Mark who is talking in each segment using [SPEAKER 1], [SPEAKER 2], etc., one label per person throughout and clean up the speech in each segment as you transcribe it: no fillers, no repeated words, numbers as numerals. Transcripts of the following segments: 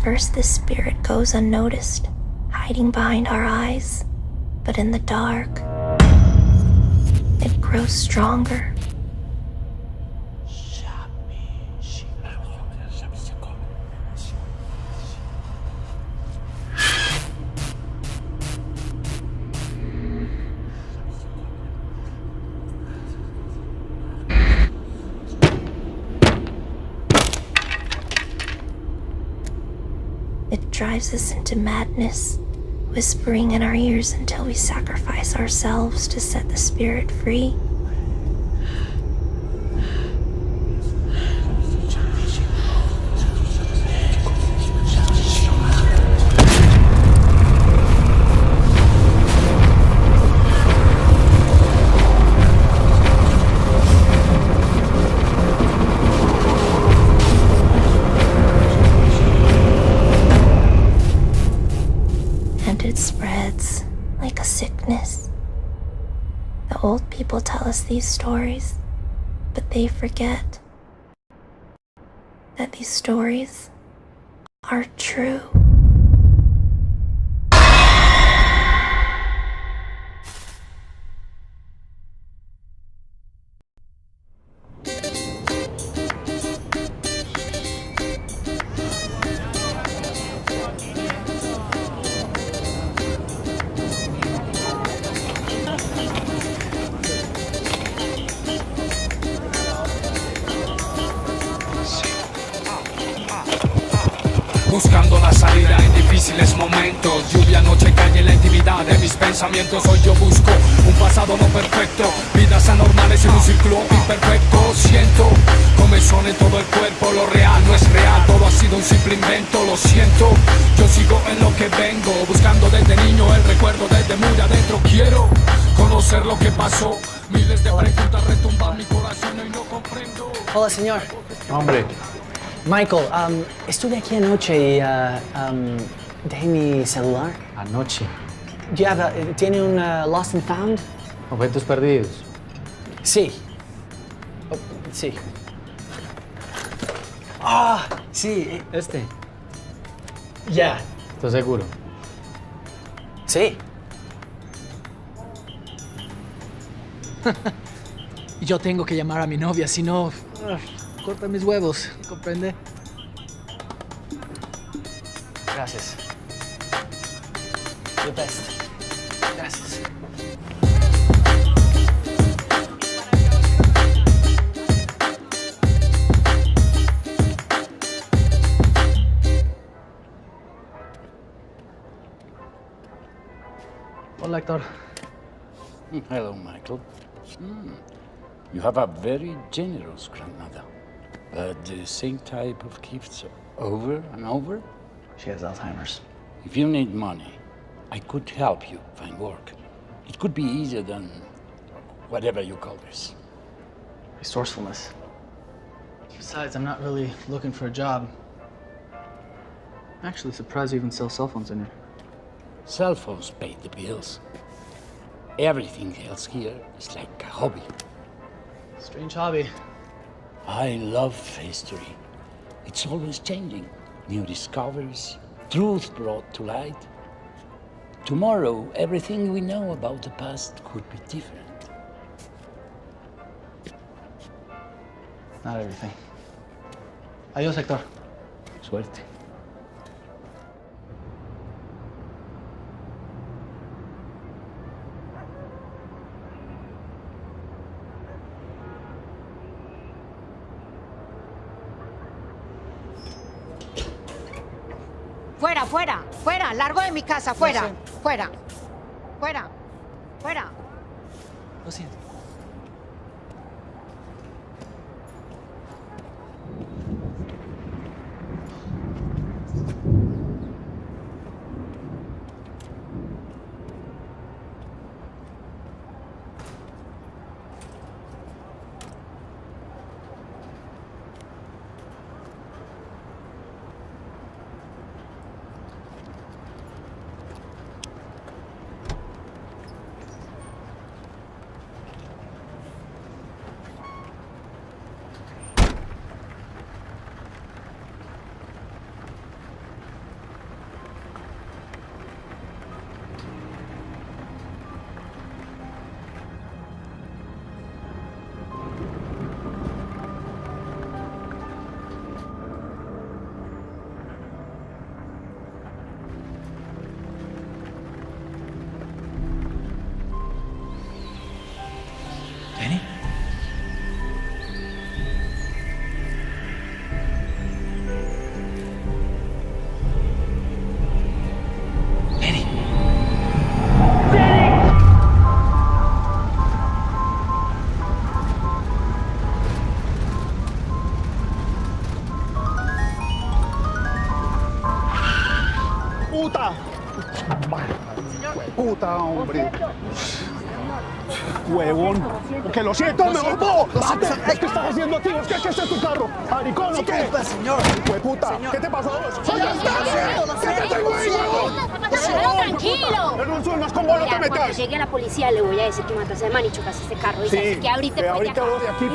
[SPEAKER 1] first, the spirit goes unnoticed, hiding behind our eyes. But in the dark, it grows stronger. It drives us into madness, whispering in our ears until we sacrifice ourselves to set the spirit free. It spreads like a sickness. The old people tell us these stories, but they forget that these stories are true.
[SPEAKER 2] Buscando la salida en difíciles momentos. Lluvia, noche, calle, la intimidad de mis pensamientos. Hoy yo busco un pasado no perfecto, vidas anormales en un círculo imperfecto. Siento comezón en todo el cuerpo. Lo real no es real, todo ha sido un simple invento. Lo siento, yo sigo en lo que vengo, buscando desde niño el recuerdo desde muy adentro. Quiero conocer lo que pasó. Miles de preguntas retumban mi corazón y no comprendo.
[SPEAKER 3] Hola, señor.
[SPEAKER 4] Hombre.
[SPEAKER 3] Michael, estuve aquí anoche y dejé mi celular.
[SPEAKER 4] Anoche.
[SPEAKER 3] ¿Tiene un Lost and Found?
[SPEAKER 4] Objetos perdidos.
[SPEAKER 3] Sí. Oh, sí. Ah, sí.
[SPEAKER 4] ¿Este?
[SPEAKER 3] Ya.
[SPEAKER 4] ¿Estás seguro?
[SPEAKER 3] Sí.
[SPEAKER 5] Yo tengo que llamar a mi novia, si no, corta mis huevos, ¿comprende?
[SPEAKER 3] Gracias. The best. Gracias.
[SPEAKER 5] Hola, Héctor.
[SPEAKER 6] Hello, Michael. You have a very generous grandmother, but the same type of gifts over and over?
[SPEAKER 3] She has Alzheimer's.
[SPEAKER 6] If you need money, I could help you find work. It could be easier than whatever you call this.
[SPEAKER 3] Resourcefulness.
[SPEAKER 5] Besides, I'm not really looking for a job. I'm actually surprised you even sell cell phones in here.
[SPEAKER 6] Cell phones pay the bills. Everything else here is like a hobby.
[SPEAKER 5] Strange hobby.
[SPEAKER 6] I love history. It's always changing. New discoveries, truth brought to light. Tomorrow, everything we know about the past could be different.
[SPEAKER 5] Not everything. Adiós, Héctor.
[SPEAKER 6] Suerte.
[SPEAKER 7] Fuera, fuera, fuera, largo de mi casa, fuera, fuera, fuera, fuera.
[SPEAKER 5] Lo siento.
[SPEAKER 8] puta! Puta, hombre. Huevón. Que lo siento, me volvó. ¿Qué estás haciendo aquí? ¿Es que este es tu carro? ¿Maricón o qué?
[SPEAKER 9] Señor.
[SPEAKER 8] Hueputa. ¿Qué te pasó? ¿Qué te tengo ahí, huevón?
[SPEAKER 10] Tranquilo.
[SPEAKER 8] No es con vos, no te
[SPEAKER 10] Cuando
[SPEAKER 8] metas.
[SPEAKER 10] llegue a la policía le voy a decir que mataste a man y chocaste este carro.
[SPEAKER 8] Sí,
[SPEAKER 10] Dice que ahorita
[SPEAKER 8] que
[SPEAKER 10] voy de
[SPEAKER 8] ahorita
[SPEAKER 10] acá.
[SPEAKER 8] voy de aquí.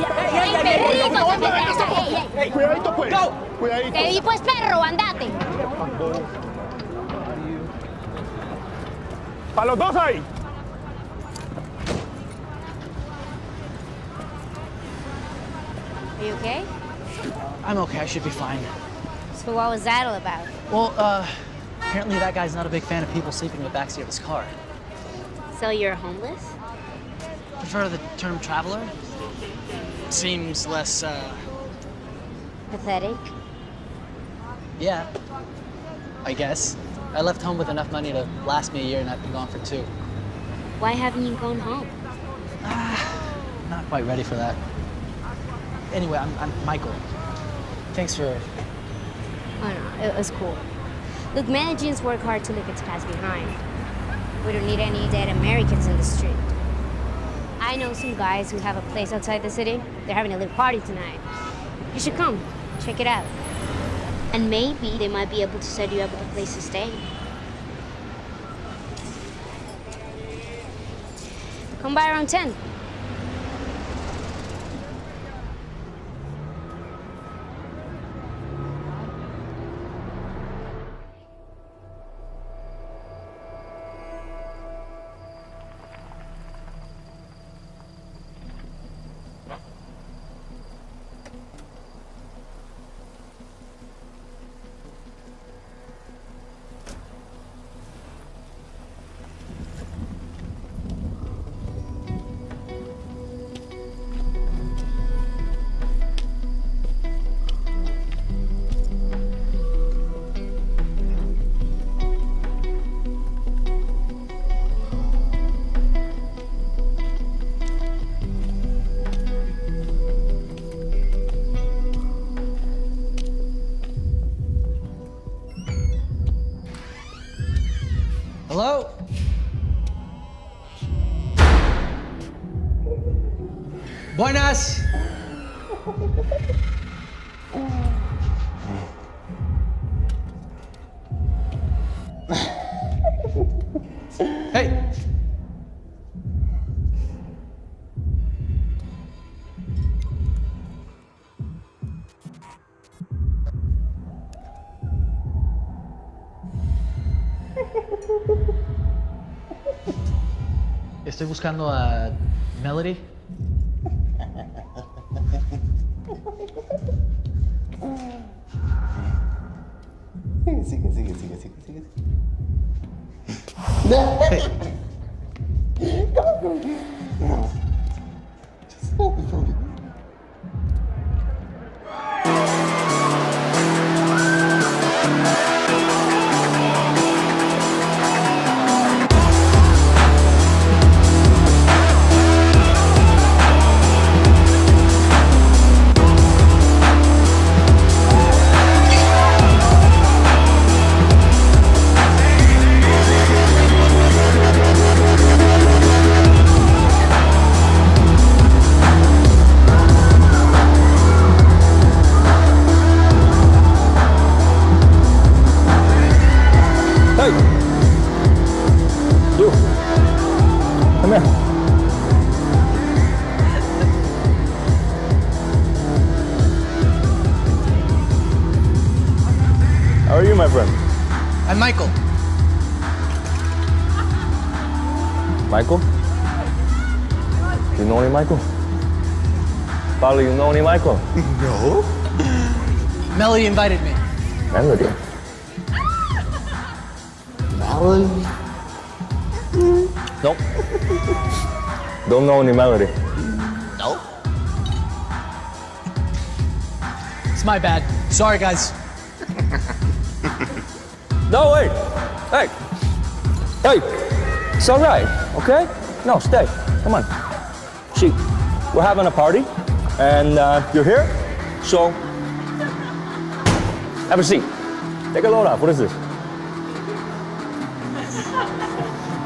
[SPEAKER 10] Ey,
[SPEAKER 8] Cuidadito, pues. Cuidadito.
[SPEAKER 10] te vi pues, perro, andate.
[SPEAKER 8] ¡A los dos ahí!
[SPEAKER 10] Are you okay?
[SPEAKER 5] I'm okay, I should be fine.
[SPEAKER 10] So what was that all about?
[SPEAKER 5] Well, apparently that guy's not a big fan of people sleeping in the backseat of his car.
[SPEAKER 10] So you're homeless?
[SPEAKER 5] Prefer the term traveler? Seems less,
[SPEAKER 10] Pathetic?
[SPEAKER 5] yeah, I guess. I left home with enough money to last me a year and I've been gone for 2.
[SPEAKER 10] Why haven't you gone home?
[SPEAKER 5] Not quite ready for that. Anyway, I'm Michael. Thanks for...
[SPEAKER 10] Oh no, it was cool. Look, Medellins work hard to leave its past behind. We don't need any dead Americans in the street. I know some guys who have a place outside the city. They're having a little party tonight. You should come, check it out. And maybe they might be able to set you up with a place to stay. Come by around 10.
[SPEAKER 5] Hello? Buenas! Hey! Estoy buscando a Melody. Sigue. Hey.
[SPEAKER 11] How are you, my friend?
[SPEAKER 5] I'm Michael.
[SPEAKER 11] Michael? You know any Michael? Probably you know any Michael?
[SPEAKER 8] No.
[SPEAKER 5] Melody invited me.
[SPEAKER 11] Melody? Melody? Nope. Don't know any Melody.
[SPEAKER 5] No. It's my bad. Sorry, guys.
[SPEAKER 11] No, wait. Hey. Hey. It's all right, okay? No, stay. Come on. See, we're having a party, and you're here, so have a seat. Take a load off. What is this?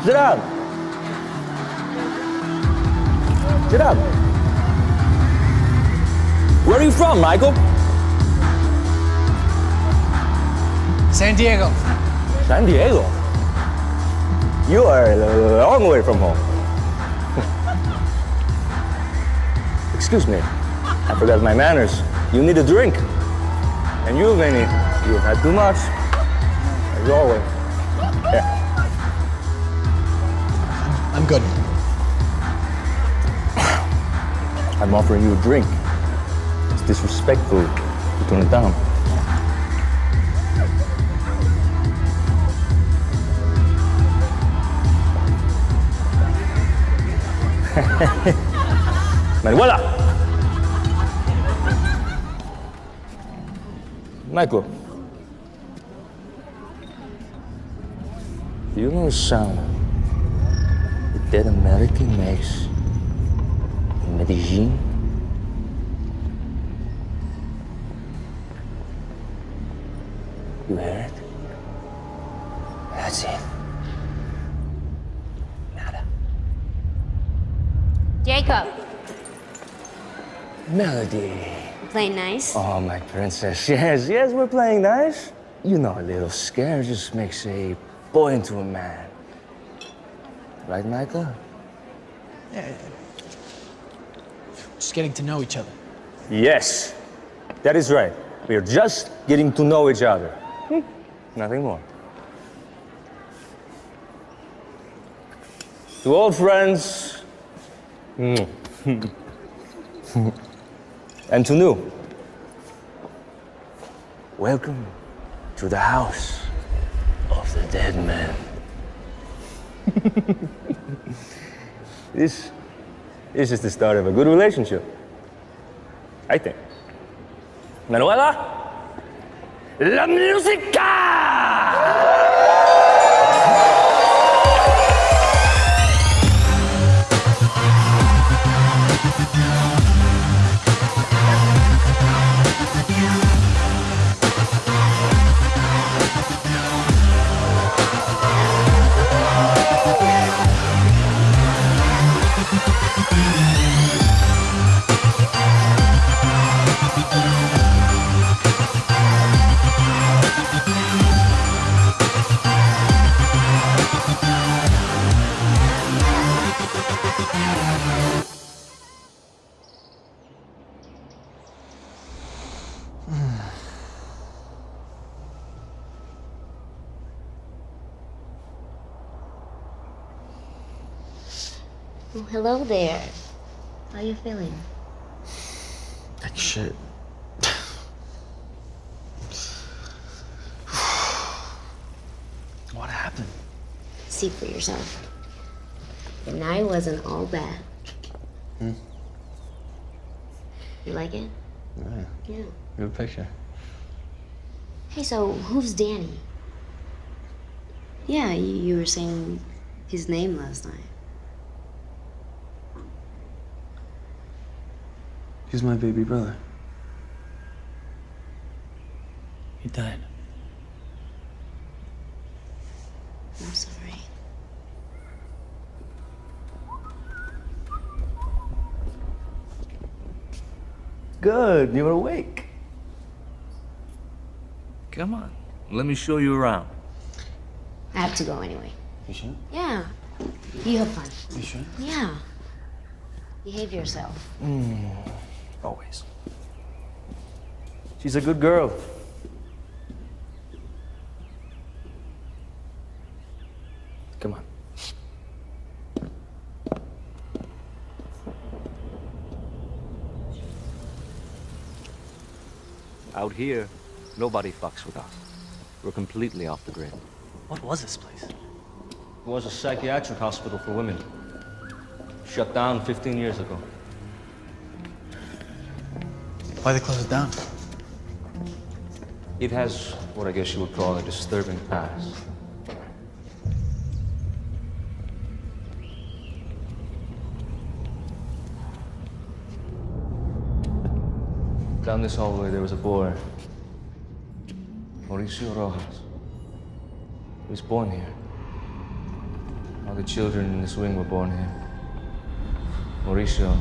[SPEAKER 11] Sit down. Sit down. Where are you from, Michael?
[SPEAKER 5] San Diego.
[SPEAKER 11] San Diego? You are a long way from home. Excuse me, I forgot my manners. You need a drink. And you, Vinny, you've had too much. As always. Yeah.
[SPEAKER 5] I'm good.
[SPEAKER 11] I'm offering you a drink. It's disrespectful to turn it down. Manuela! Michael, do you know the sound that that American makes in Medellin? You heard it? That's it. Nada.
[SPEAKER 10] Jacob,
[SPEAKER 11] Melody.
[SPEAKER 10] playing nice?
[SPEAKER 11] Oh, my princess. Yes, yes, we're playing nice. You know, a little scare just makes a boy into a man. Right, Michael?
[SPEAKER 5] Yeah. Just getting to know each other.
[SPEAKER 11] Yes, that is right. We are just getting to know each other. Nothing more. To old friends, and to new, welcome to the house of the dead man. This is the start of a good relationship, I think. Manuela, la música!
[SPEAKER 10] Oh, hello there. How you feeling?
[SPEAKER 5] Like shit. What happened?
[SPEAKER 10] See for yourself. The night wasn't all bad.
[SPEAKER 5] Hmm?
[SPEAKER 10] You like it?
[SPEAKER 5] Yeah.
[SPEAKER 10] Yeah.
[SPEAKER 5] Good picture.
[SPEAKER 10] Hey, so who's Danny? Yeah, you were saying his name last night.
[SPEAKER 5] He's my baby brother. He died.
[SPEAKER 10] I'm sorry.
[SPEAKER 11] Good, you're awake.
[SPEAKER 9] Come on, let me show you around.
[SPEAKER 10] I have to go anyway.
[SPEAKER 5] You sure?
[SPEAKER 10] Yeah. You have fun.
[SPEAKER 5] You sure?
[SPEAKER 10] Yeah. Behave yourself.
[SPEAKER 11] Always. She's a good girl. Come on.
[SPEAKER 9] Out here, nobody fucks with us. We're completely off the grid.
[SPEAKER 3] What was this place?
[SPEAKER 11] It was a psychiatric hospital for women. Shut down 15 years ago.
[SPEAKER 5] Why they close it down?
[SPEAKER 11] It has what I guess you would call a disturbing past. Down this hallway, there was a boy, Mauricio Rojas. He was born here.
[SPEAKER 9] All the children in this wing were born here. Mauricio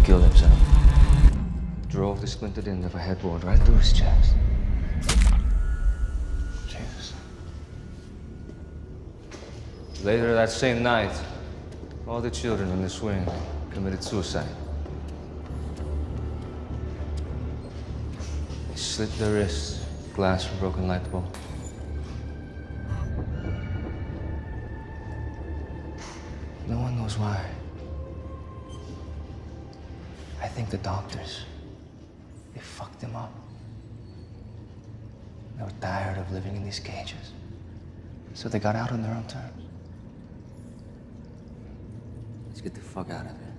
[SPEAKER 9] killed himself. Drove the splintered end of a headboard right through his chest. Jesus. Later that same night, all the children in this wing committed suicide. They slit their wrists, glass from broken light bulb. No one knows why. I think the doctors, they fucked them up. They were tired of living in these cages. So they got out on their own terms. Let's get the fuck out of here.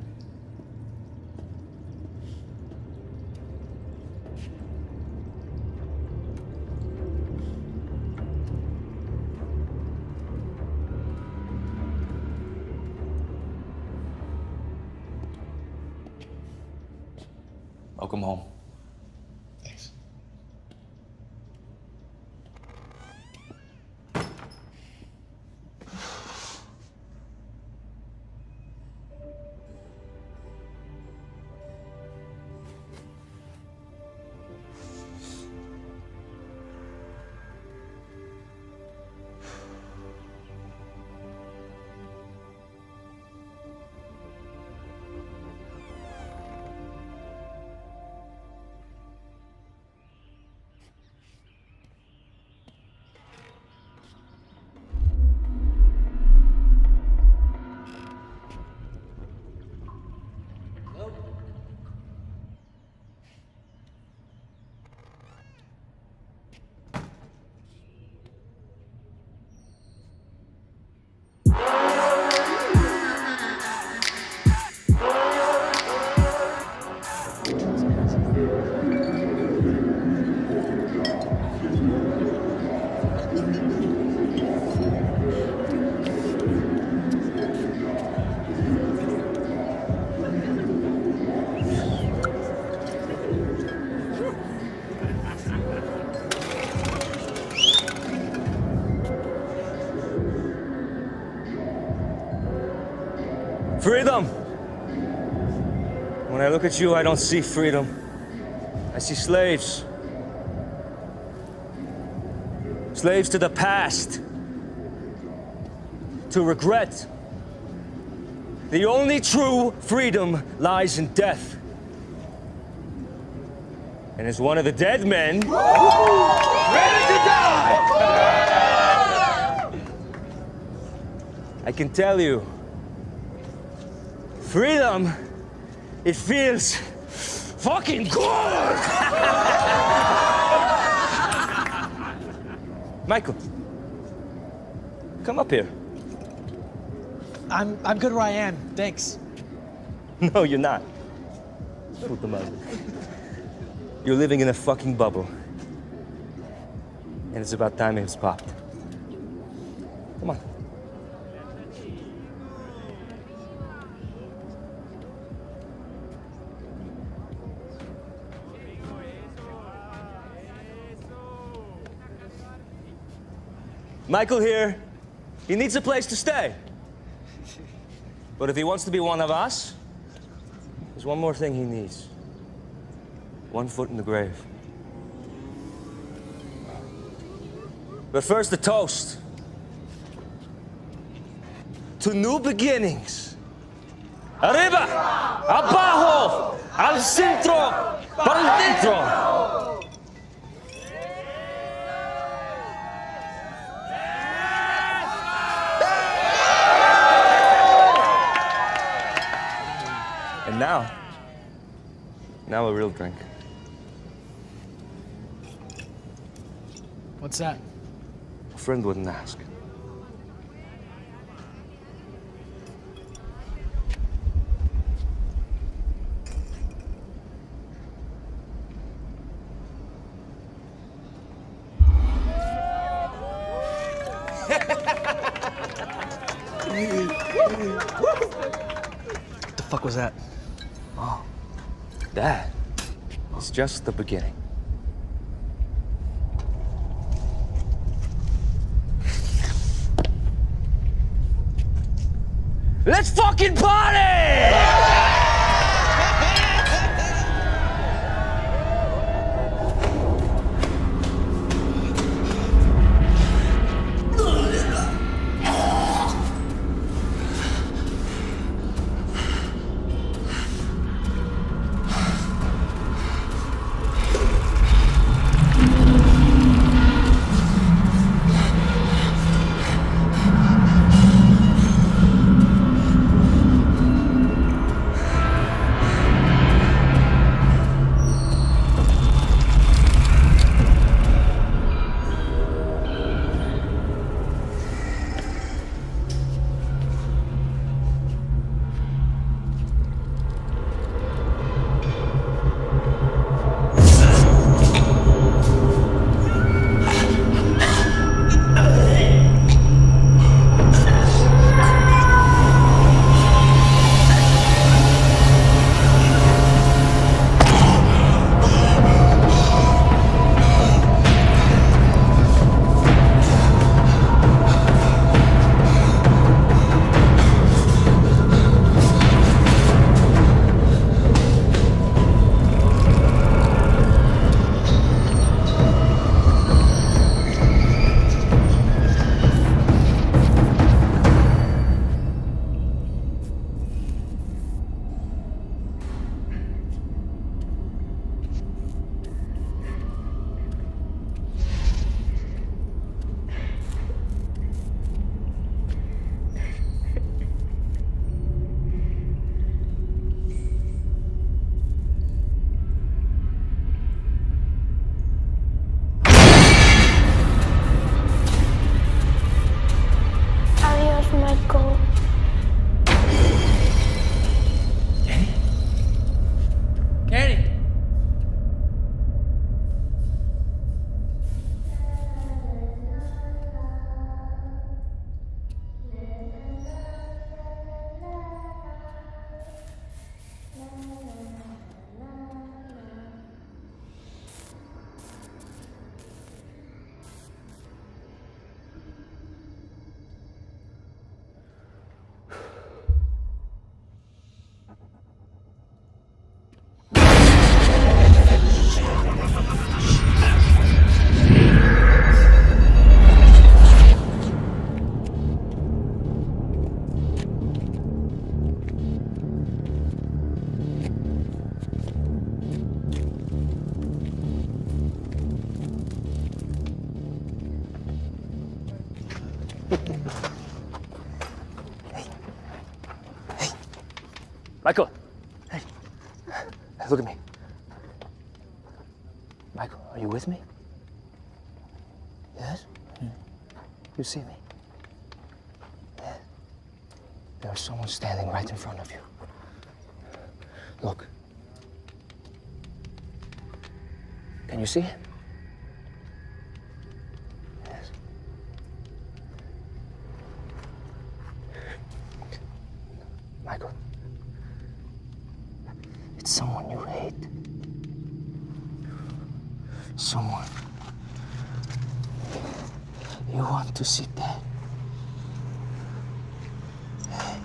[SPEAKER 9] Welcome home.
[SPEAKER 5] Thanks.
[SPEAKER 11] Freedom! When I look at you, I don't see freedom. I see slaves. Slaves to the past. To regret. The only true freedom lies in death. And as one of the dead men, ready to die! I can tell you, freedom, it feels fucking good! Michael, come up here.
[SPEAKER 12] I'm good where I am, thanks.
[SPEAKER 11] No, you're not. You're living in a fucking bubble. And it's about time it was popped. Come on. Michael here, he needs a place to stay. But if he wants to be one of us, there's one more thing he needs. 1 foot in the grave. But first, the toast. To new beginnings. Arriba, abajo, al centro, para el dentro. And now a real drink.
[SPEAKER 5] What's that?
[SPEAKER 11] A friend wouldn't ask.
[SPEAKER 5] What the fuck was that?
[SPEAKER 11] Oh, that is just the beginning. Let's fucking party! Michael! Hey. Look at me. Michael, are you with me? Yes? You see me? Yes. There's someone standing right in front of you. Look. Can you see him? Yes. Michael. It's someone you hate. Someone you want to see dead. Hey,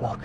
[SPEAKER 11] look.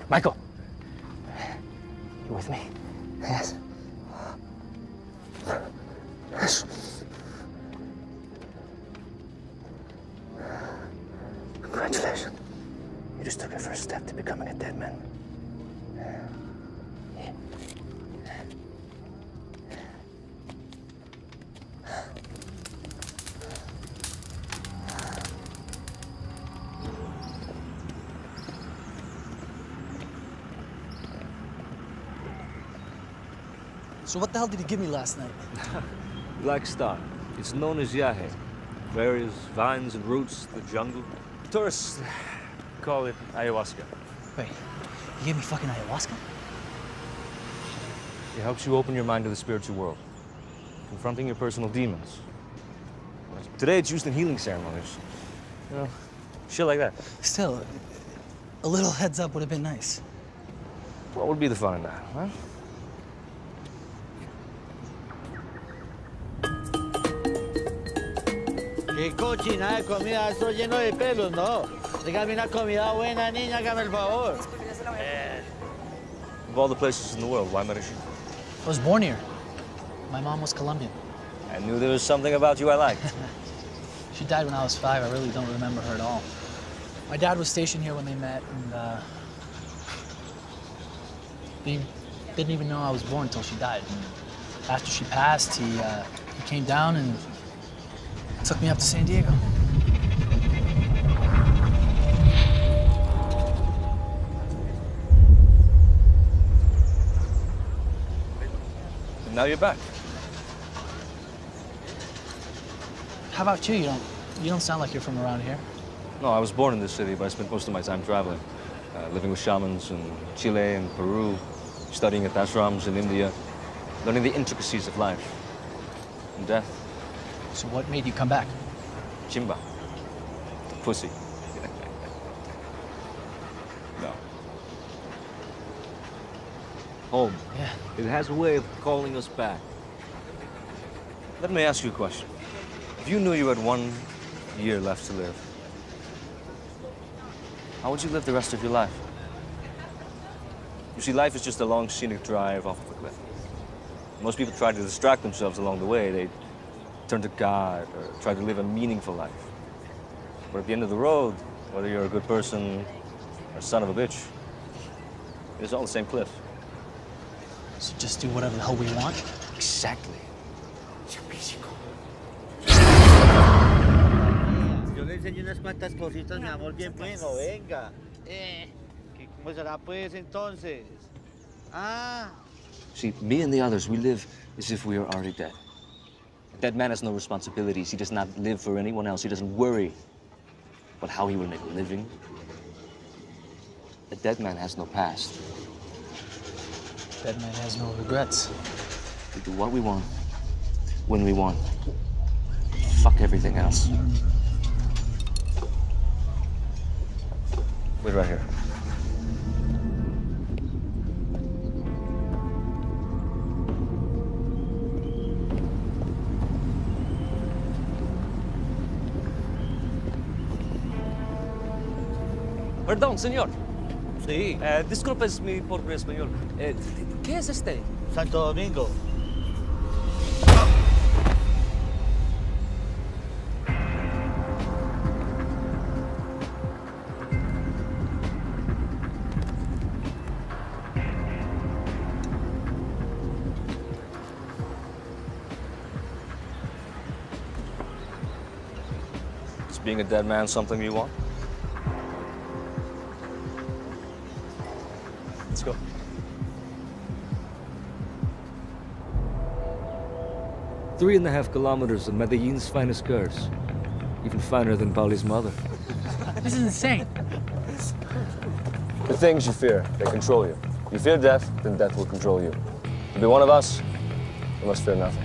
[SPEAKER 11] Michael, you with me? Yes. Yes. Congratulations. You just took your first step to becoming a dead man.
[SPEAKER 12] So what the hell did he give me last night?
[SPEAKER 9] Black Star. It's known as Yahe. Berries, vines, and roots, the jungle. Tourists
[SPEAKER 11] call it ayahuasca.
[SPEAKER 12] Wait, you gave me fucking ayahuasca?
[SPEAKER 11] It helps you open your mind to the spiritual world, confronting your personal demons. Today it's used in healing ceremonies. You know, shit like that.
[SPEAKER 12] Still, a little heads up would have been nice.
[SPEAKER 11] What would be the fun in that, huh?
[SPEAKER 13] Qué cochinada de comida, eso lleno de pelos, ¿no? Dígame una comida buena, niña, hágame el favor.
[SPEAKER 11] Of all the places in the world, why Medellin?
[SPEAKER 12] I was born here. My mom was Colombian.
[SPEAKER 11] I knew there was something about you I liked.
[SPEAKER 12] She died when I was 5. I really don't remember her at all. My dad was stationed here when they met, and he didn't even know I was born until she died. And after she passed, he came down and took me up to San Diego.
[SPEAKER 11] And now you're back.
[SPEAKER 12] How about you? You don't sound like you're from around here.
[SPEAKER 11] No, I was born in this city, but I spent most of my time traveling. Living with shamans in Chile and Peru, studying at ashrams in India, learning the intricacies of life and death.
[SPEAKER 12] So what made you come back?
[SPEAKER 11] Chimba. Pussy. No. Home.
[SPEAKER 12] Yeah.
[SPEAKER 11] It has a way of calling us back. Let me ask you a question. If you knew you had 1 year left to live, how would you live the rest of your life? You see, life is just a long scenic drive off of a cliff. Most people try to distract themselves along the way. They turn to God or try to live a meaningful life. But at the end of the road, whether you're a good person or a son of a bitch, it's all the same cliff.
[SPEAKER 12] So just do whatever the hell we want?
[SPEAKER 11] Exactly.
[SPEAKER 13] Yo le enseño unas cuantas cositas, mi amor, bien bueno, venga. ¿Cómo será pues entonces? Ah.
[SPEAKER 11] See, me and the others, we live as if we are already dead. A dead man has no responsibilities. He does not live for anyone else. He doesn't worry about how he will make a living. A dead man has no past.
[SPEAKER 12] Dead man has no regrets.
[SPEAKER 11] We do what we want, when we want. Fuck everything else. Wait right here. Perdón, señor.
[SPEAKER 13] Sí.
[SPEAKER 11] Disculpe mi pobre español. ¿Qué es este?
[SPEAKER 13] Santo Domingo.
[SPEAKER 11] Is being a dead man something you want? Let's go. Three and a half kilometers of Medellin's finest cars. Even finer than Pauli's mother.
[SPEAKER 12] This is insane.
[SPEAKER 11] The things you fear, they control you. You fear death, then death will control you. To be one of us, you must fear nothing.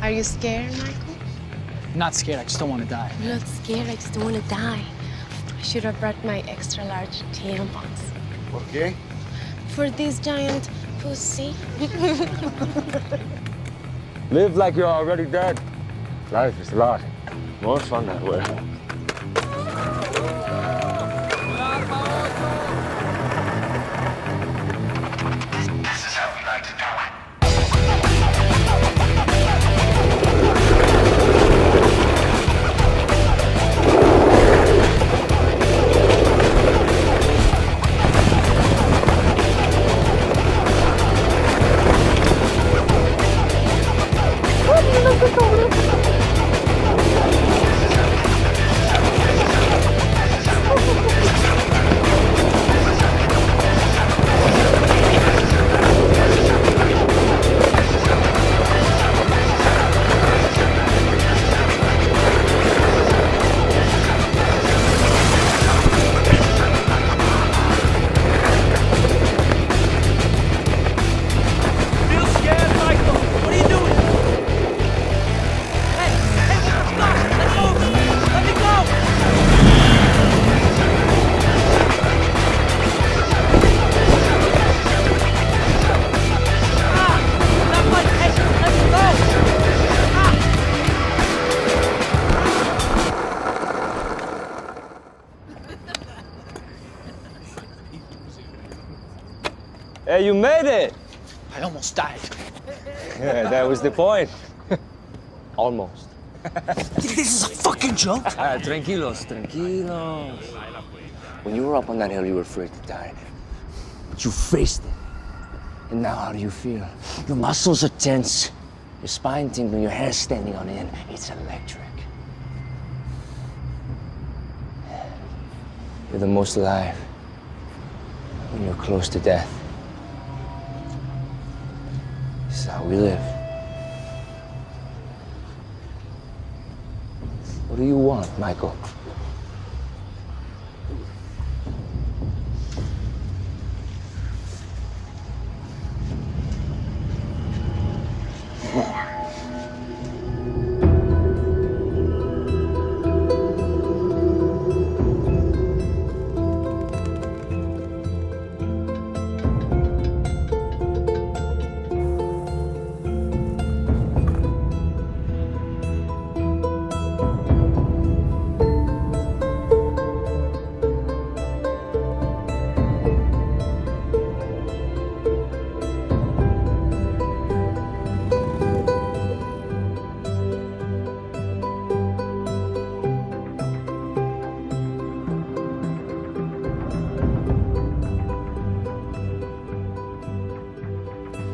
[SPEAKER 14] Are you scared, Michael?
[SPEAKER 12] I'm not scared, I just don't want to die.
[SPEAKER 14] I'm not scared, I just don't want to die. I should have brought my extra large tampons.
[SPEAKER 8] ¿Por qué?
[SPEAKER 14] For this giant pussy.
[SPEAKER 11] Live like you're already dead. Life is a lot more fun that way.
[SPEAKER 15] This is how we like to do it. This is how we do it.
[SPEAKER 11] you made it.
[SPEAKER 12] I almost died.
[SPEAKER 11] Yeah, that was the point. Almost.
[SPEAKER 12] Think this is a fucking joke?
[SPEAKER 11] Tranquilos. When you were up on that hill, you were afraid to die. But you faced it. And now how do you feel? Your muscles are tense. Your spine tingling, your hair standing on end. It's electric. You're the most alive when you're close to death. This is how we live. What do you want, Michael?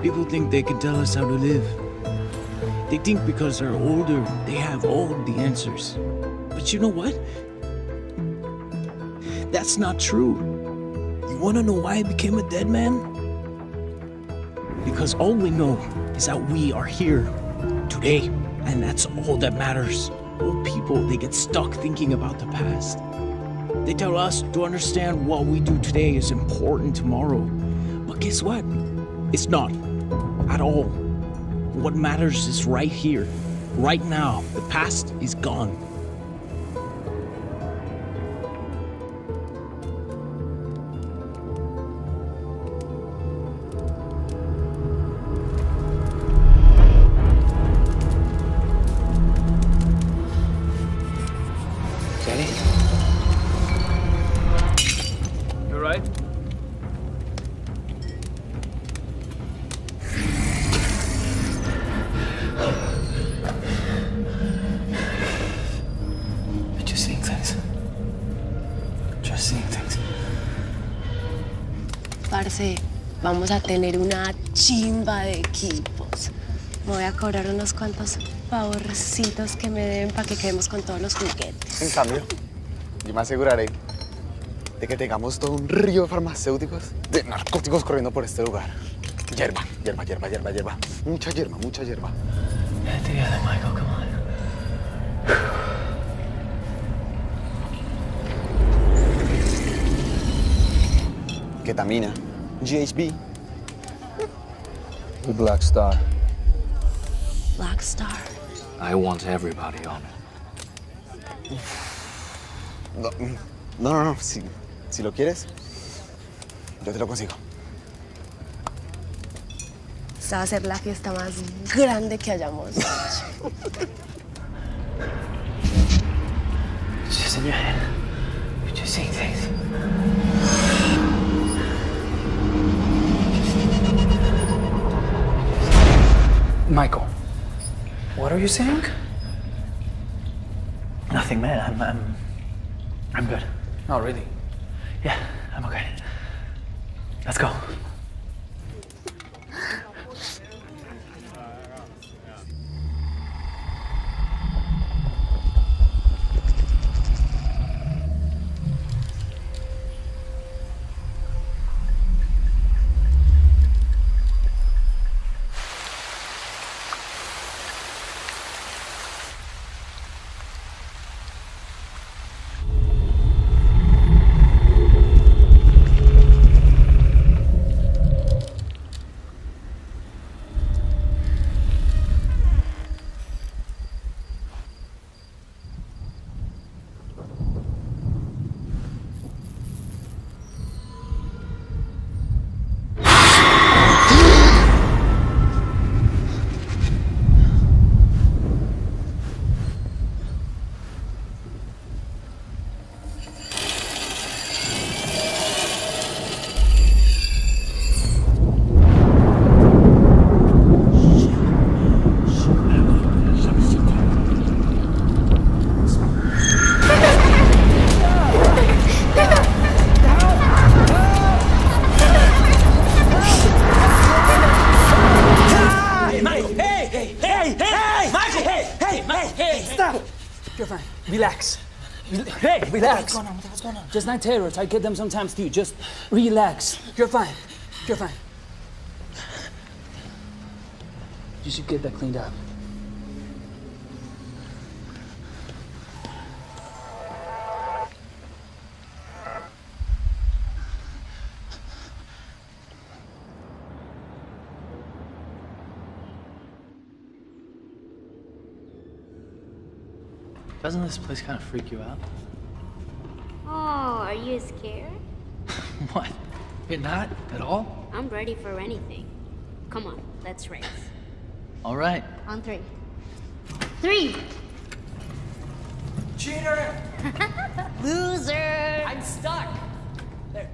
[SPEAKER 16] People think they can tell us how to live. They think because they're older, they have all the answers. But you know what? That's not true. You wanna know why I became a dead man? Because all we know is that we are here today, and that's all that matters. Old people, they get stuck thinking about the past. They tell us to understand what we do today is important tomorrow. But guess what? It's not. At all. What matters is right here, right now. The past is gone.
[SPEAKER 11] Jenny?
[SPEAKER 12] You all right?
[SPEAKER 14] Parce, vamos a tener una chimba de equipos. Me voy a cobrar unos cuantos favorcitos que me den para que quedemos con todos los juguetes.
[SPEAKER 17] En cambio, yo me aseguraré de que tengamos todo un río de farmacéuticos, de narcóticos corriendo por este lugar. Hierba. Mucha hierba.
[SPEAKER 12] Get it together, Michael, come on.
[SPEAKER 17] Ketamina, GHB.
[SPEAKER 9] The Black Star.
[SPEAKER 14] Black Star.
[SPEAKER 9] I want everybody on it.
[SPEAKER 17] No. Si lo quieres, yo te lo consigo.
[SPEAKER 14] Esta va a ser la fiesta más grande que hayamos hecho.
[SPEAKER 12] It's just in your head. You're just seeing things. Michael, what are you saying? Nothing, man. I'm good. Oh, really? Yeah, I'm okay. Let's go.
[SPEAKER 6] Relax. Hey, relax. What's going on? Just night terrors. I get them sometimes too. Just relax. You're fine. You're fine. You should get that cleaned up.
[SPEAKER 5] Doesn't this place kind of freak you out?
[SPEAKER 10] Oh, are you scared?
[SPEAKER 5] What? You're not at all?
[SPEAKER 10] I'm ready for anything. Come on, let's race.
[SPEAKER 5] All right.
[SPEAKER 10] On 3. 3!
[SPEAKER 6] Cheater!
[SPEAKER 10] Loser!
[SPEAKER 6] I'm stuck. There.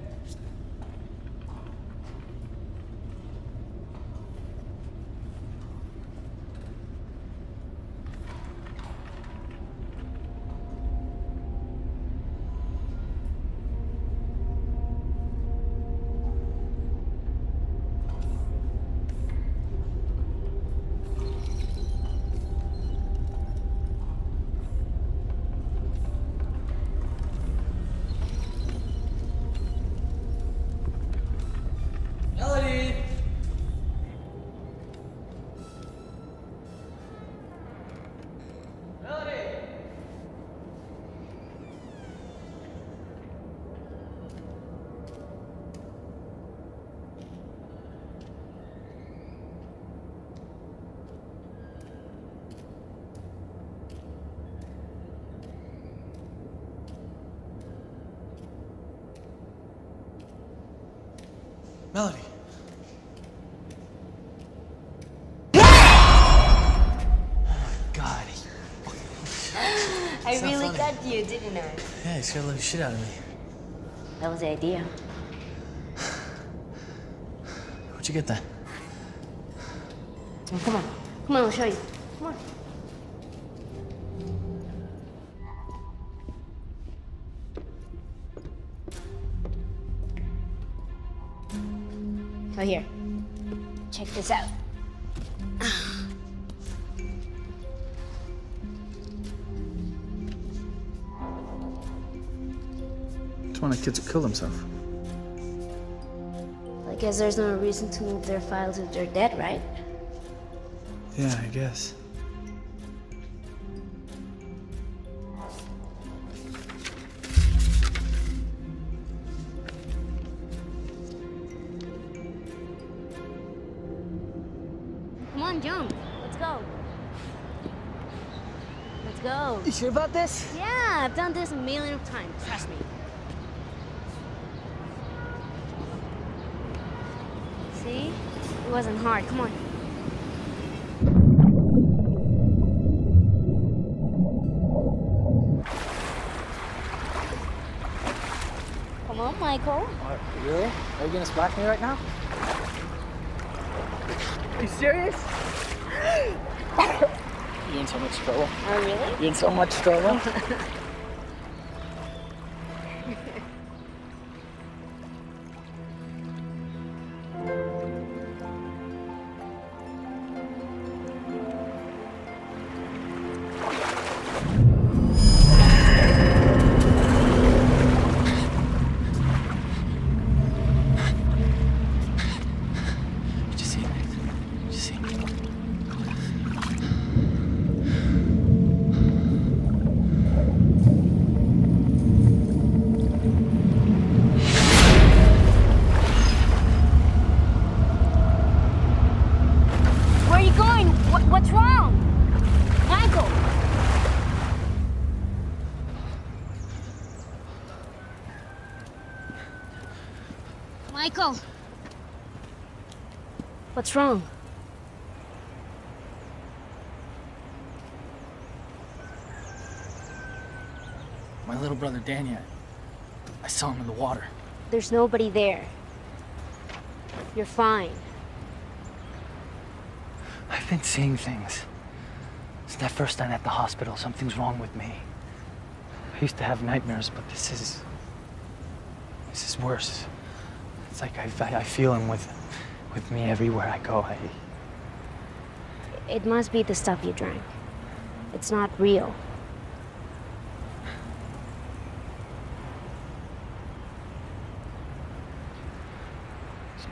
[SPEAKER 6] Melody! Melody!
[SPEAKER 5] Melody. God.
[SPEAKER 10] I really got you, didn't I?
[SPEAKER 5] Yeah, you scared the living shit out of me.
[SPEAKER 10] That was the idea.
[SPEAKER 5] Where'd you get that?
[SPEAKER 10] Oh, come on. Come on, I'll show you. Come on. Oh, here. Check this out.
[SPEAKER 5] It's one of the kids who killed himself.
[SPEAKER 10] I guess there's no reason to move their files if they're dead, right?
[SPEAKER 5] Yeah, I guess.
[SPEAKER 10] Come on, jump. Let's go. Let's go.
[SPEAKER 6] You sure about this?
[SPEAKER 10] Yeah, I've done this a million of times. Trust me. See? It wasn't hard. Come on. Come on, Michael.
[SPEAKER 6] Really? Are you gonna splash me right now? Are you serious? You're in so much trouble.
[SPEAKER 10] Oh, really?
[SPEAKER 6] You're in so much trouble.
[SPEAKER 10] Where are you going? What's wrong? Michael! Michael! What's wrong?
[SPEAKER 5] My little brother Danny, I saw him in the water.
[SPEAKER 10] There's nobody there. You're fine.
[SPEAKER 5] I've been seeing things. Since that first night at the hospital, something's wrong with me. I used to have nightmares, but this is worse. It's like I feel him with me everywhere I go.
[SPEAKER 10] It must be the stuff you drank. It's not real.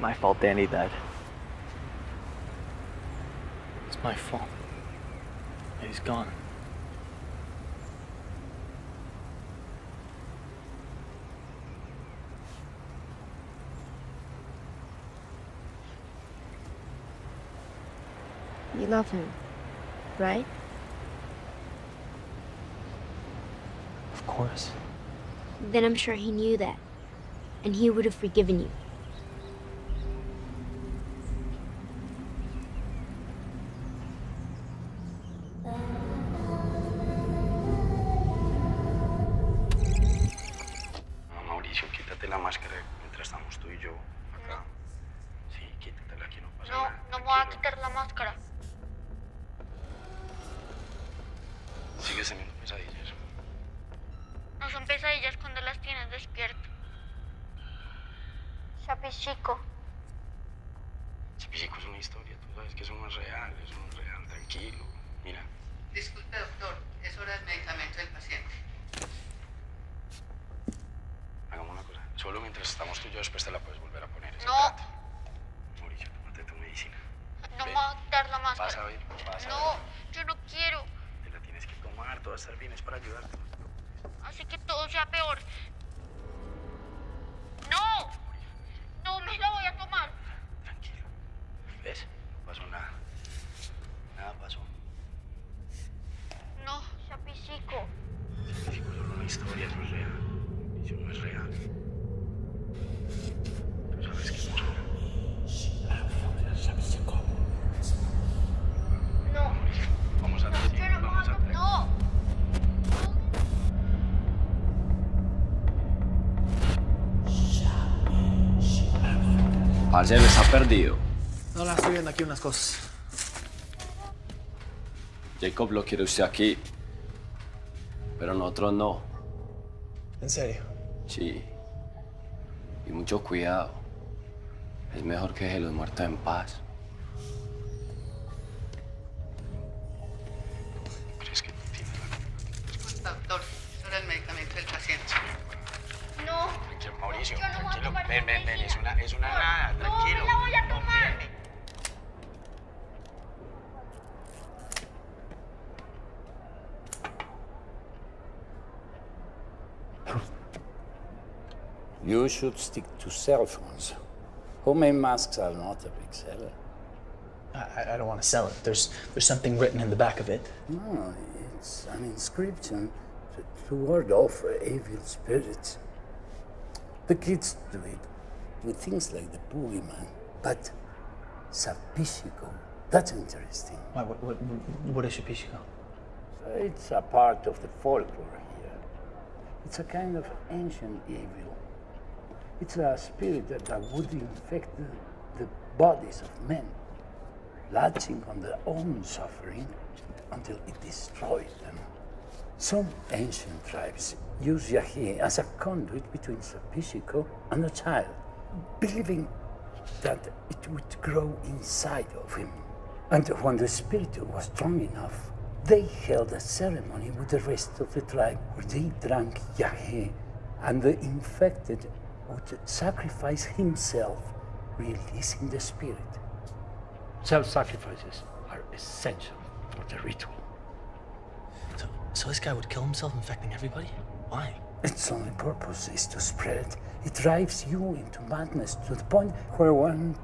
[SPEAKER 5] my fault Danny died. It's my fault. He's gone.
[SPEAKER 10] You love him, right?
[SPEAKER 5] Of course.
[SPEAKER 10] Then I'm sure he knew that, and he would have forgiven you.
[SPEAKER 17] Mauricio, quítate la máscara mientras estamos tú y yo acá. Sí, quítatela, aquí no pasa nada.
[SPEAKER 18] No me voy a quitar la máscara.
[SPEAKER 17] Sigues teniendo pesadillas.
[SPEAKER 18] No son pesadillas cuando las tienes despierto. Chapichico.
[SPEAKER 17] Chapichico es una historia, tú sabes que eso no es real, tranquilo. Mira.
[SPEAKER 19] Disculpe, doctor, es hora del medicamento del paciente.
[SPEAKER 17] Hagamos una cosa, solo mientras estamos tú y yo, después te la puedes volver a poner.
[SPEAKER 18] No.
[SPEAKER 17] Mauricio, tómate tu medicina.
[SPEAKER 18] No me voy a quitar la máscara.
[SPEAKER 17] Vas a ver,
[SPEAKER 18] No, yo no quiero.
[SPEAKER 17] Te la tienes que tomar, todo va a estar bien, es para ayudarte.
[SPEAKER 18] Hace que todo sea peor. ¡No! No me la voy a tomar.
[SPEAKER 17] ¿Ves? No pasó nada. Nada pasó.
[SPEAKER 18] No, Chapichico.
[SPEAKER 17] Chapichico es solo una historia, no es real. Eso no es real. Tú sabes que no es real. Chapichico.
[SPEAKER 18] No.
[SPEAKER 17] Vamos a decir, vamos a...
[SPEAKER 18] No.
[SPEAKER 20] Parcero, está perdido.
[SPEAKER 12] No, estoy viendo aquí unas cosas.
[SPEAKER 20] Jacob lo quiere usted aquí, pero nosotros no.
[SPEAKER 12] ¿En serio?
[SPEAKER 20] Sí. Y mucho cuidado. Es mejor que deje los muertos en paz.
[SPEAKER 17] ¿Crees que no tiene
[SPEAKER 19] Disculpe, doctor, es hora del medicamento del paciente.
[SPEAKER 18] No.
[SPEAKER 17] Tranquilo, Mauricio,
[SPEAKER 18] Yo no voy a
[SPEAKER 17] tranquilo.
[SPEAKER 18] tomar
[SPEAKER 17] Ven,
[SPEAKER 18] medicina.
[SPEAKER 17] es una nada,
[SPEAKER 18] No,
[SPEAKER 17] tranquilo.
[SPEAKER 18] me la voy a tomar.
[SPEAKER 6] You should stick to cell phones. Homemade masks are not a big seller.
[SPEAKER 12] I don't want to sell it. There's something written in the back of it.
[SPEAKER 6] No, it's an inscription to ward off evil spirits. The kids do it with things like the boogeyman, but Chapichico, that's interesting.
[SPEAKER 12] Why, what is Chapichico?
[SPEAKER 6] It's a part of the folklore here. It's a kind of ancient evil. It's a spirit that would infect the bodies of men, latching on their own suffering until it destroys them. Some ancient tribes use Yahi as a conduit between Chapichico and a child, believing that it would grow inside of him. And when the spirit was strong enough, they held a ceremony with the rest of the tribe where they drank Yahi, and the infected would sacrifice himself, releasing the spirit. Self-sacrifices are essential for the ritual.
[SPEAKER 12] So this guy would kill himself, infecting everybody? Why?
[SPEAKER 6] Its only purpose is to spread. It drives you into madness to the point where one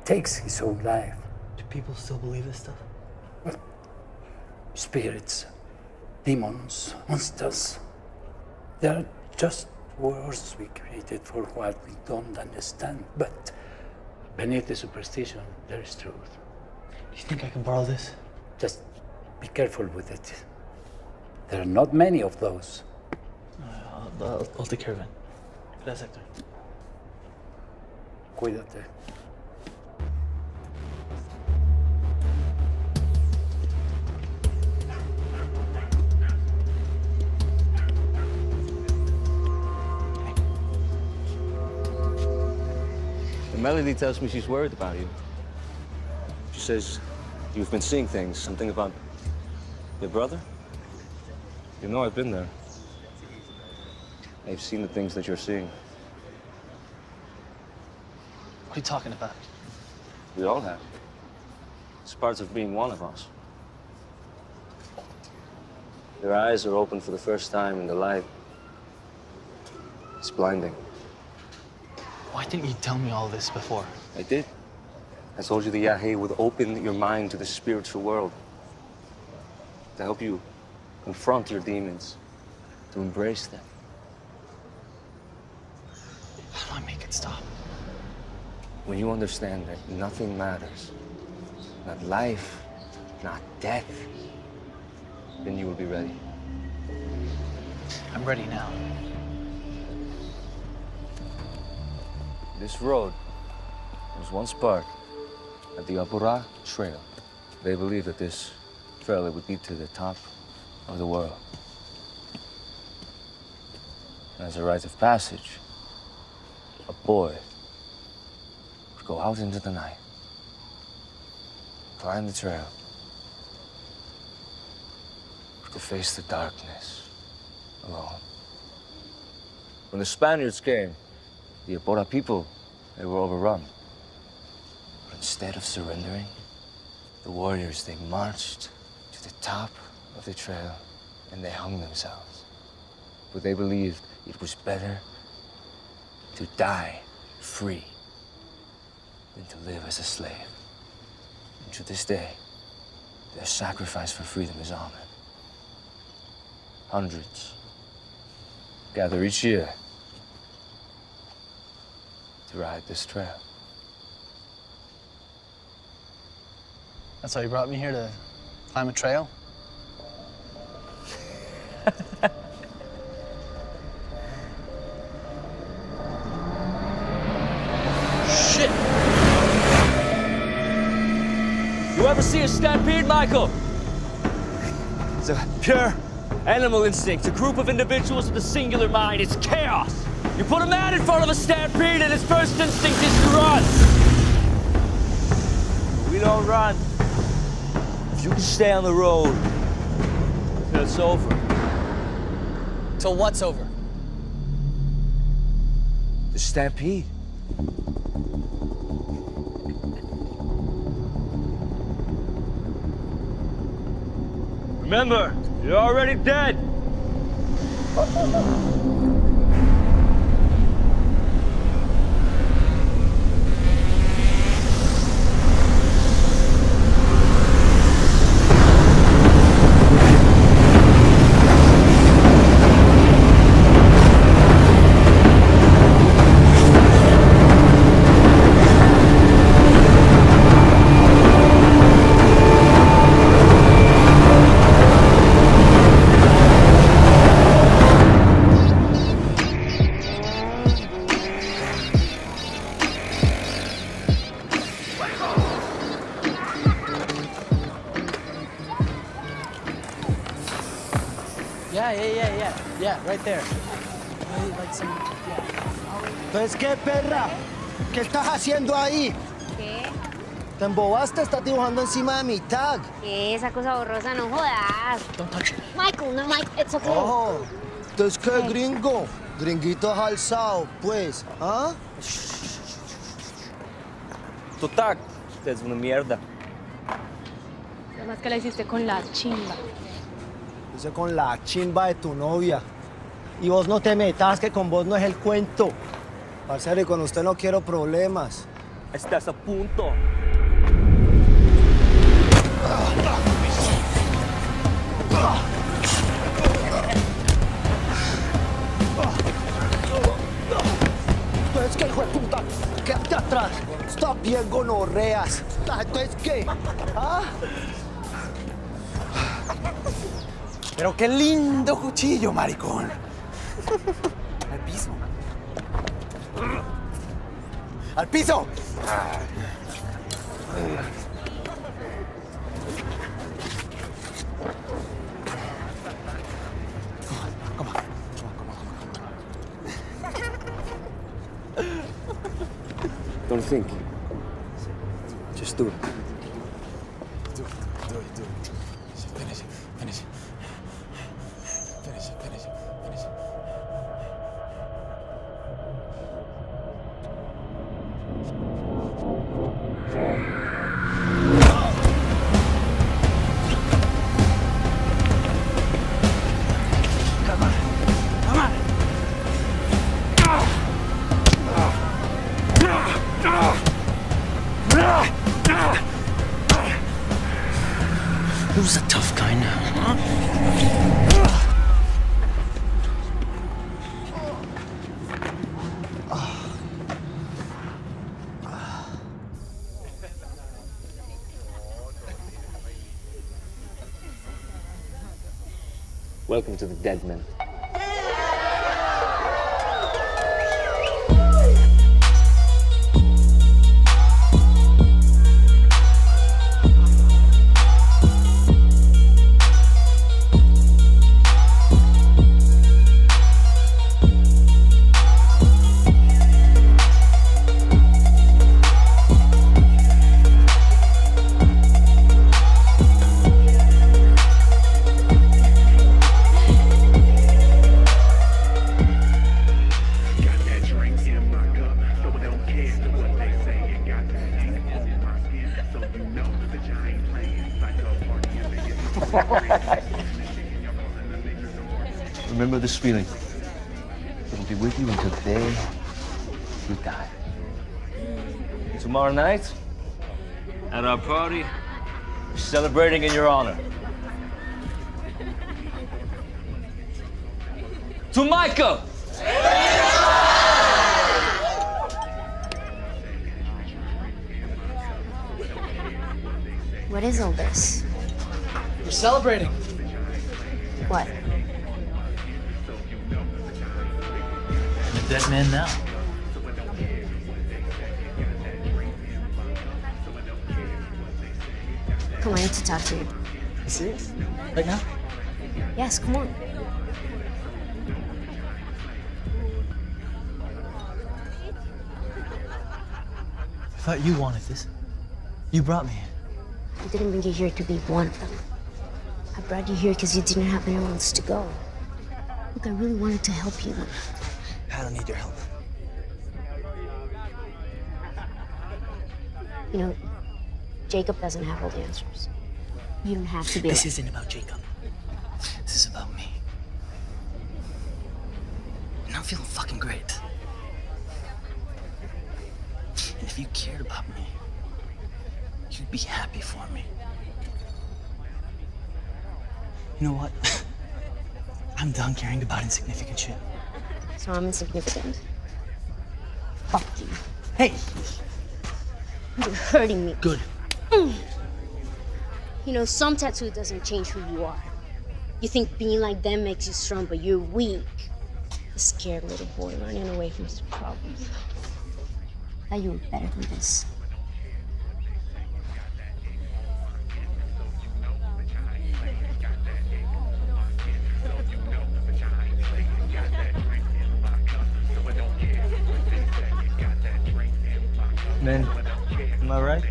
[SPEAKER 6] takes his own life.
[SPEAKER 12] Do people still believe this stuff?
[SPEAKER 6] Well, spirits, demons, monsters, they're just words we created for what we don't understand. But beneath the superstition, there is truth.
[SPEAKER 12] Do you think I can borrow this?
[SPEAKER 6] Just be careful with it. There are not many of those.
[SPEAKER 12] I'll take care of it. Gracias, Hector.
[SPEAKER 6] Cuídate.
[SPEAKER 9] Melody tells me she's worried about you. She says you've been seeing things, something about your brother. You know I've been there. I've seen the things that you're seing.
[SPEAKER 12] What are you talking about?
[SPEAKER 9] We all have. It's part of being one of us. Your eyes are open for the first time and the light. It's blinding.
[SPEAKER 12] Why didn't you tell me all this before?
[SPEAKER 9] I did. I told you the Yahe would open your mind to the spiritual world. To help you confront your demons. To embrace them.
[SPEAKER 12] How do I make it stop?
[SPEAKER 9] When you understand that nothing matters, not life, not death, then you will be ready.
[SPEAKER 12] I'm ready now.
[SPEAKER 9] This road was once part of the Apura Trail. They believed that this trail would lead to the top of the world. As a rite of passage, a boy would go out into the night, climb the trail, to face the darkness alone. When the Spaniards came, the Apura people, they were overrun. But instead of surrendering, the warriors, they marched to the top of the trail and they hung themselves. For they believed it was better to die free than to live as a slave. And to this day, their sacrifice for freedom is honored. Hundreds gather each year to ride this trail.
[SPEAKER 12] That's why you brought me here, to climb a trail?
[SPEAKER 11] Shit! You ever see a stampede, Michael? It's a pure animal instinct, a group of individuals with a singular mind. It's chaos. You put a man in front of a stampede and his first instinct is to run. We don't run. If you can stay on the road, till it's over.
[SPEAKER 12] Till what's over?
[SPEAKER 11] The stampede. Remember, you're already dead.
[SPEAKER 12] Yeah, right there. Like some,
[SPEAKER 21] Entonces, ¿qué, perra? ¿Qué estás haciendo ahí?
[SPEAKER 10] ¿Qué?
[SPEAKER 21] ¿Te embobaste? Estás dibujando encima de mi tag.
[SPEAKER 10] ¿Qué? Esa cosa borrosa, no jodas.
[SPEAKER 12] Don't touch it.
[SPEAKER 10] Michael, no, Mike, it's okay.
[SPEAKER 21] Oh, entonces, ¿qué, gringo? Gringuito alzado, pues, ¿ah?
[SPEAKER 11] Tu tag es una mierda.
[SPEAKER 14] Además que la hiciste con la chimba.
[SPEAKER 21] Hice con la chimba de tu novia. Y vos no te metas, que con vos no es el cuento. Parcero, y con usted no quiero problemas.
[SPEAKER 11] Estás a punto.
[SPEAKER 21] Entonces, ¿qué, hijo de puta? Quédate atrás. Está bien, gonorreas. Entonces, ¿qué? ¿Ah?
[SPEAKER 16] Pero qué lindo cuchillo, maricón. Al piso. ¡Al piso!
[SPEAKER 9] Don't think. Just do it.
[SPEAKER 16] Do it. Finish it. Finish it. Who's the tough guy now, huh?
[SPEAKER 9] Welcome to the dead men. Remember this feeling. It'll be with you until the day you die. Tomorrow night, at our party, we're celebrating in your honor. To Micah!
[SPEAKER 10] What is all this?
[SPEAKER 12] We're celebrating.
[SPEAKER 10] What?
[SPEAKER 12] I'm a dead man now.
[SPEAKER 10] Come on, I need to talk to you.
[SPEAKER 12] You serious? Right now?
[SPEAKER 10] Yes, come on.
[SPEAKER 12] I thought you wanted this. You brought me here.
[SPEAKER 10] I didn't bring you here to be one of them. I brought you here because you didn't have anywhere else to go. Look, I really wanted to help you.
[SPEAKER 12] I don't need your help.
[SPEAKER 10] You know, Jacob doesn't have all the answers. You don't have to be.
[SPEAKER 12] This isn't about Jacob. This is about me. And I'm feeling fucking great. And if you cared about me, you'd be happy for me. You know what? I'm done caring about insignificant shit.
[SPEAKER 10] So I'm insignificant. Fuck you.
[SPEAKER 12] Hey!
[SPEAKER 10] You're hurting me.
[SPEAKER 12] Good.
[SPEAKER 10] You know, some tattoo doesn't change who you are. You think being like them makes you strong, but you're weak. A scared little boy running away from his problems. I thought you were better than this.
[SPEAKER 9] Men, am I right?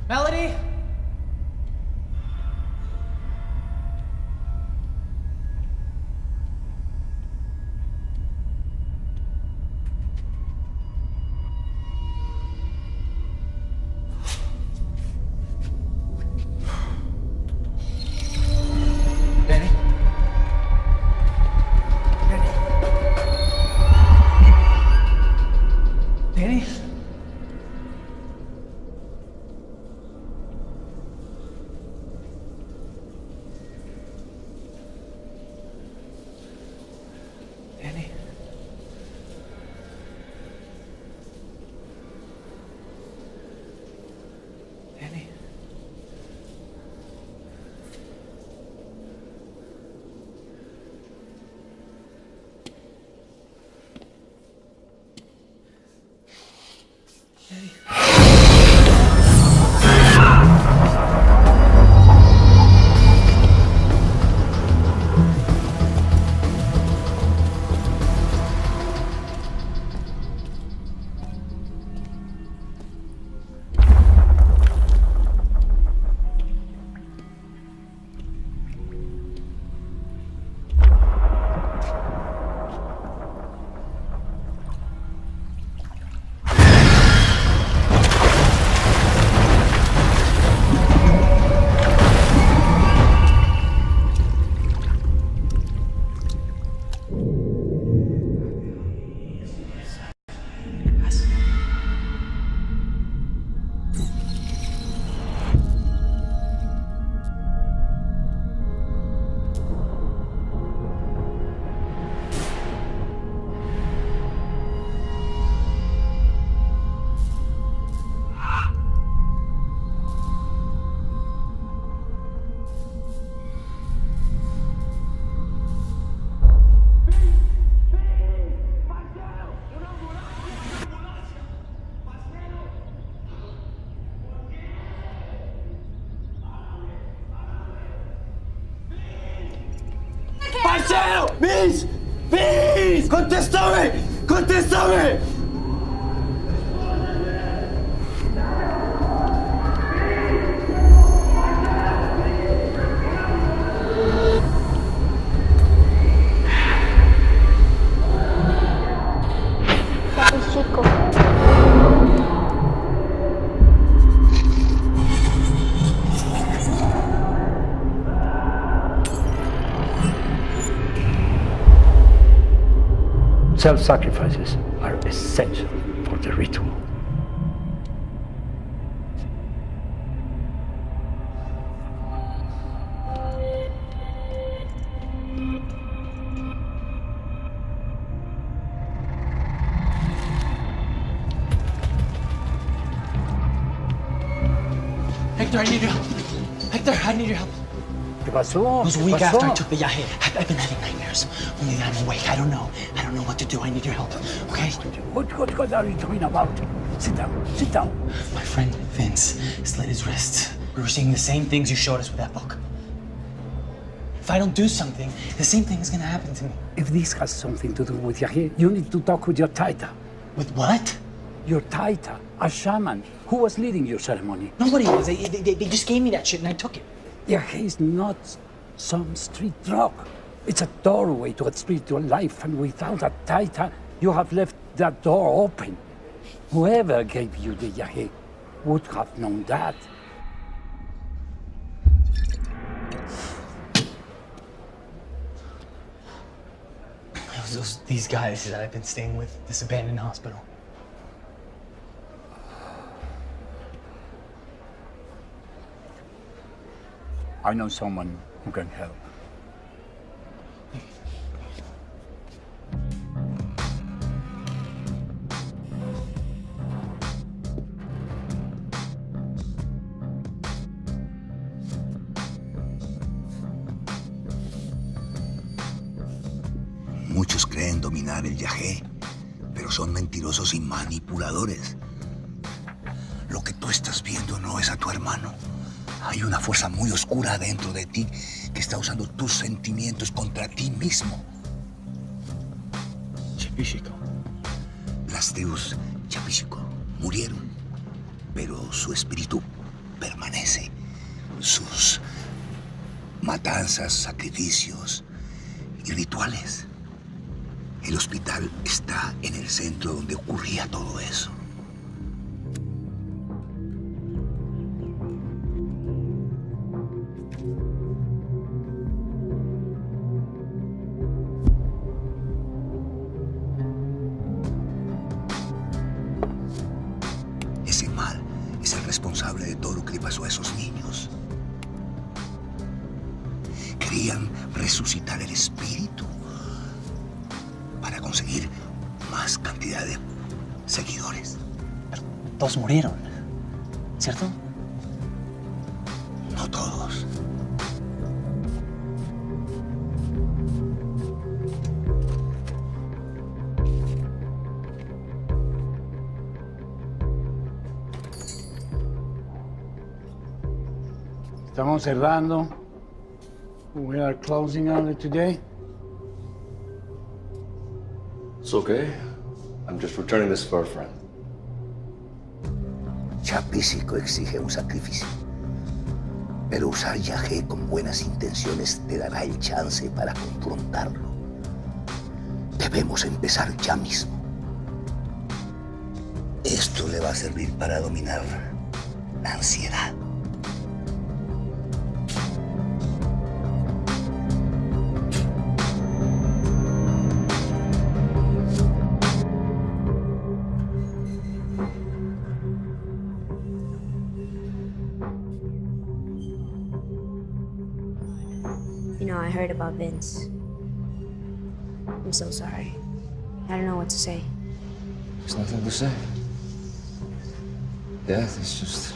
[SPEAKER 12] Melody?
[SPEAKER 13] ¡Parcero! ¡Vince! ¡Vince! ¡Contéstame! ¡Contéstame!
[SPEAKER 10] Chico.
[SPEAKER 6] Self-sacrifices are essential for the ritual.
[SPEAKER 12] Hector, I need your help. Hector, I need your help.
[SPEAKER 6] ¿Qué pasó?
[SPEAKER 12] It was a week after I took the yahe. I've been having nightmares. Only that I'm awake. I don't know what to do. I need your help, okay?
[SPEAKER 6] What are you talking about? Sit down, sit down.
[SPEAKER 12] My friend Vince slit his wrist. We were seeing the same things you showed us with that book. If I don't do something, the same thing is gonna happen to me.
[SPEAKER 6] If this has something to do with yahe, you need to talk with your taita.
[SPEAKER 12] With what?
[SPEAKER 6] Your taita, a shaman. Who was leading your ceremony?
[SPEAKER 12] Nobody was. They just gave me that shit and I took it.
[SPEAKER 6] Yahe is not some street drug. It's a doorway to a spiritual life, and without a taita, you have left that door open. Whoever gave you the yahe would have known that.
[SPEAKER 12] It was these guys that I've been staying with, this abandoned hospital.
[SPEAKER 6] I know someone who can help.
[SPEAKER 1] Muchos creen dominar el yahe, pero son mentirosos y manipuladores. Lo que tú estás viendo no es a tu hermano. Hay una fuerza muy oscura dentro de ti que está usando tus sentimientos contra ti mismo.
[SPEAKER 6] Chapísico.
[SPEAKER 1] Las tribus Chapísico murieron, pero su espíritu permanece. Sus matanzas, sacrificios y rituales. El hospital está en el centro donde ocurría todo eso. Ese mal es el responsable de todo lo que le pasó a esos niños. Querían resucitar el espíritu para conseguir más cantidad de seguidores.
[SPEAKER 12] Pero todos murieron, ¿cierto?
[SPEAKER 1] No todos.
[SPEAKER 6] Estamos cerrando. We are closing early today.
[SPEAKER 9] It's okay. I'm just returning this for a friend.
[SPEAKER 1] Chapísico exige un sacrificio. Pero usar yahe con buenas intenciones te dará el chance para confrontarlo. Debemos empezar ya mismo. Esto le va a servir para dominar la ansiedad.
[SPEAKER 10] You know, I heard about Vince. I'm so sorry. I don't know what to say.
[SPEAKER 9] There's nothing to say. Death is just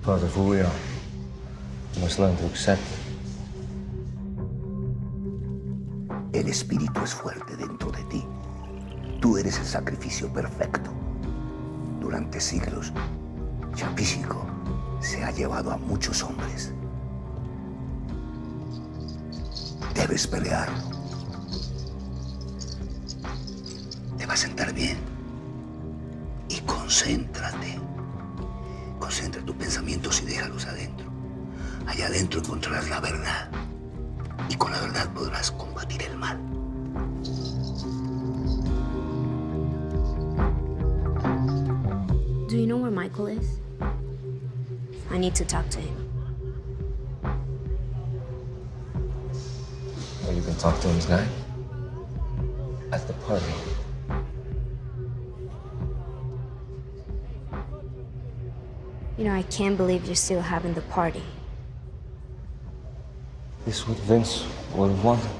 [SPEAKER 9] part of who we are. We must learn to accept it.
[SPEAKER 1] El espíritu es fuerte dentro de ti. Tú eres el sacrificio perfecto. Durante siglos, Chapísico se ha llevado a muchos hombres. Debes pelearlo. Te va a sentar bien. Y concéntrate. Concentra tus pensamientos y déjalos adentro. Allá adentro encontrarás la verdad. Y con la verdad podrás combatir el mal.
[SPEAKER 10] Do you know where Michael is? I need to talk to him.
[SPEAKER 9] Well, you can talk to him tonight. At the party.
[SPEAKER 10] You know, I can't believe you're still having the party.
[SPEAKER 9] This is what Vince would have wanted.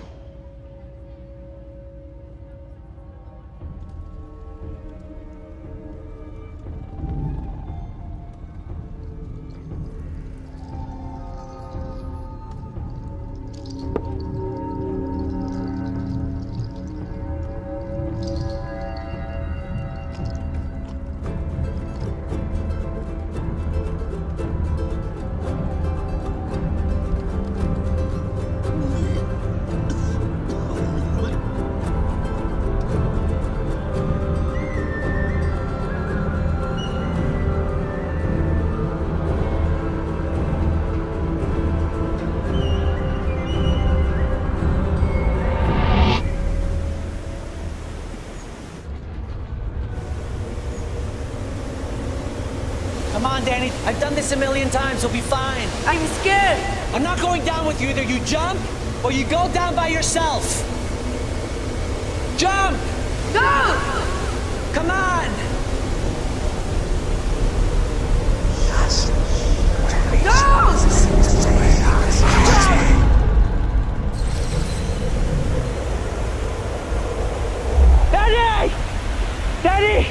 [SPEAKER 2] Come on, Danny. I've done this a million times. You'll be fine. I'm scared. I'm not going down with you. Either you jump or you go down by yourself. Jump! Go! Come on! Daddy! Daddy!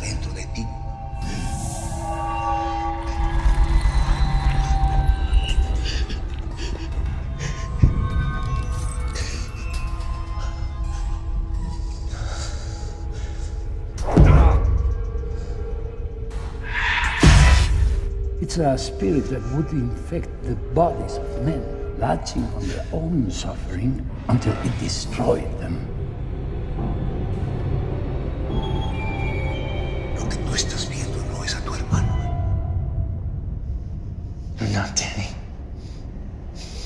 [SPEAKER 1] Dentro de ti.
[SPEAKER 6] It's a spirit that would infect the bodies of men, latching on their own suffering until it destroyed them.
[SPEAKER 1] Lo que tú estás viendo no es a tu hermano.
[SPEAKER 2] You're not Danny.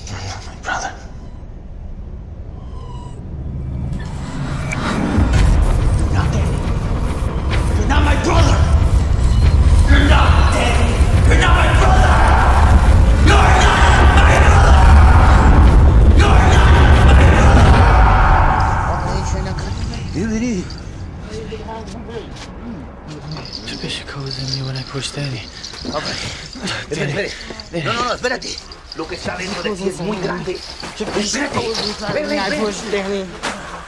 [SPEAKER 2] You're not my brother. You're not Danny. You're not my brother. You're not Danny. You're not my brother. You're not my brother. You're not my brother.
[SPEAKER 12] Tobishiko was in me when I pushed Danny.
[SPEAKER 1] Espérate. No, espérate. Lo que está dentro de ti es muy grande. Espérate. Ven.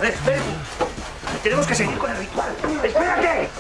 [SPEAKER 1] Espérate. Tenemos que seguir con el ritual. Espérate.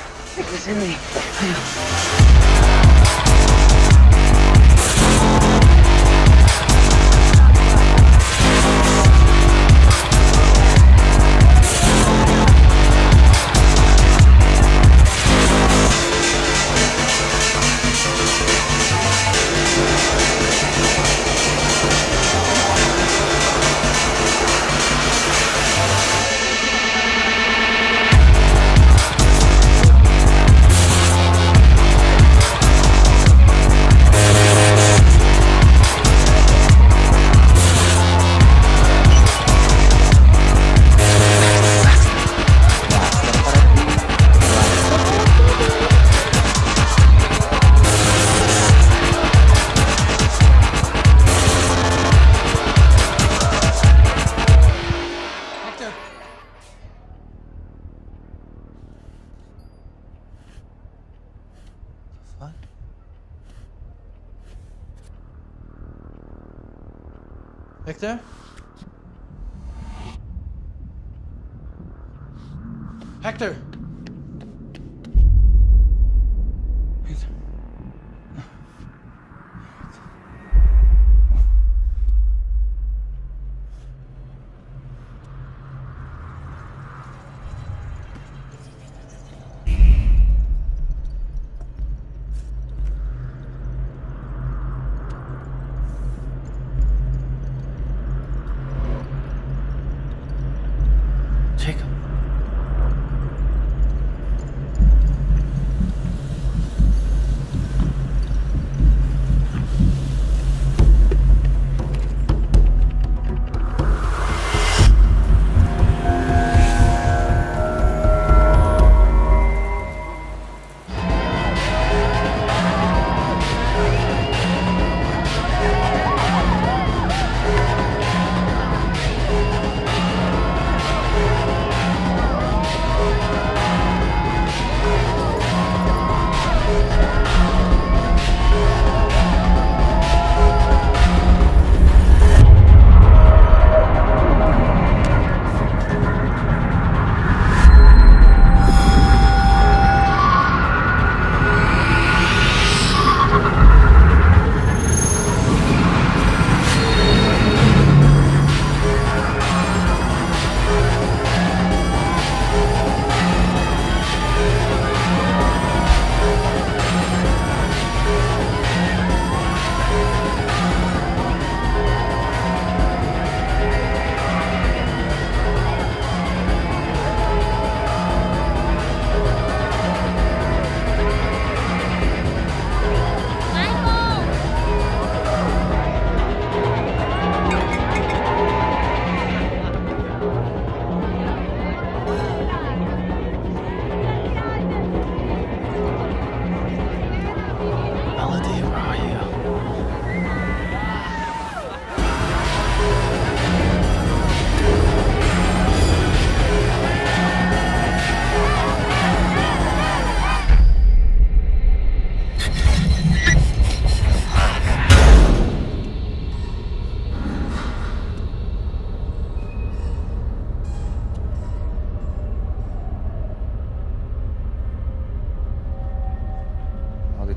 [SPEAKER 12] Hector? Hector!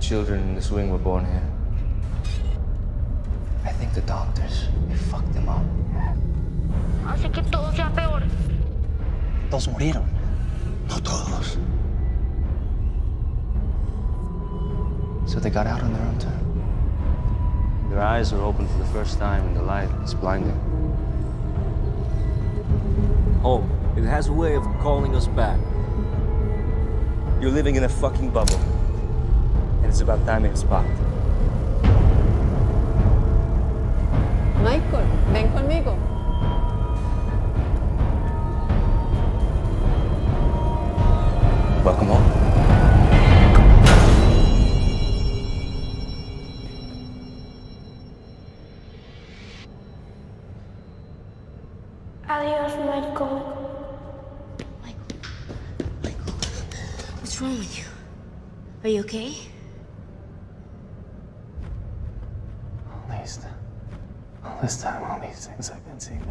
[SPEAKER 9] children in this wing were born here. I think the doctors, they fucked them up.
[SPEAKER 18] Hace que todo sea peor.
[SPEAKER 5] Todos murieron.
[SPEAKER 1] No todos.
[SPEAKER 9] So they got out on their own term. Their eyes are open for the first time and the light is blinding.
[SPEAKER 11] Home, it has a way of calling us back. You're living in a fucking bubble. And it's about time it popped.
[SPEAKER 4] Michael, ven conmigo.
[SPEAKER 9] Welcome home.
[SPEAKER 18] Adiós, Michael.
[SPEAKER 10] What's wrong with you? Are you okay?
[SPEAKER 5] All this time, all these things I've been seeing,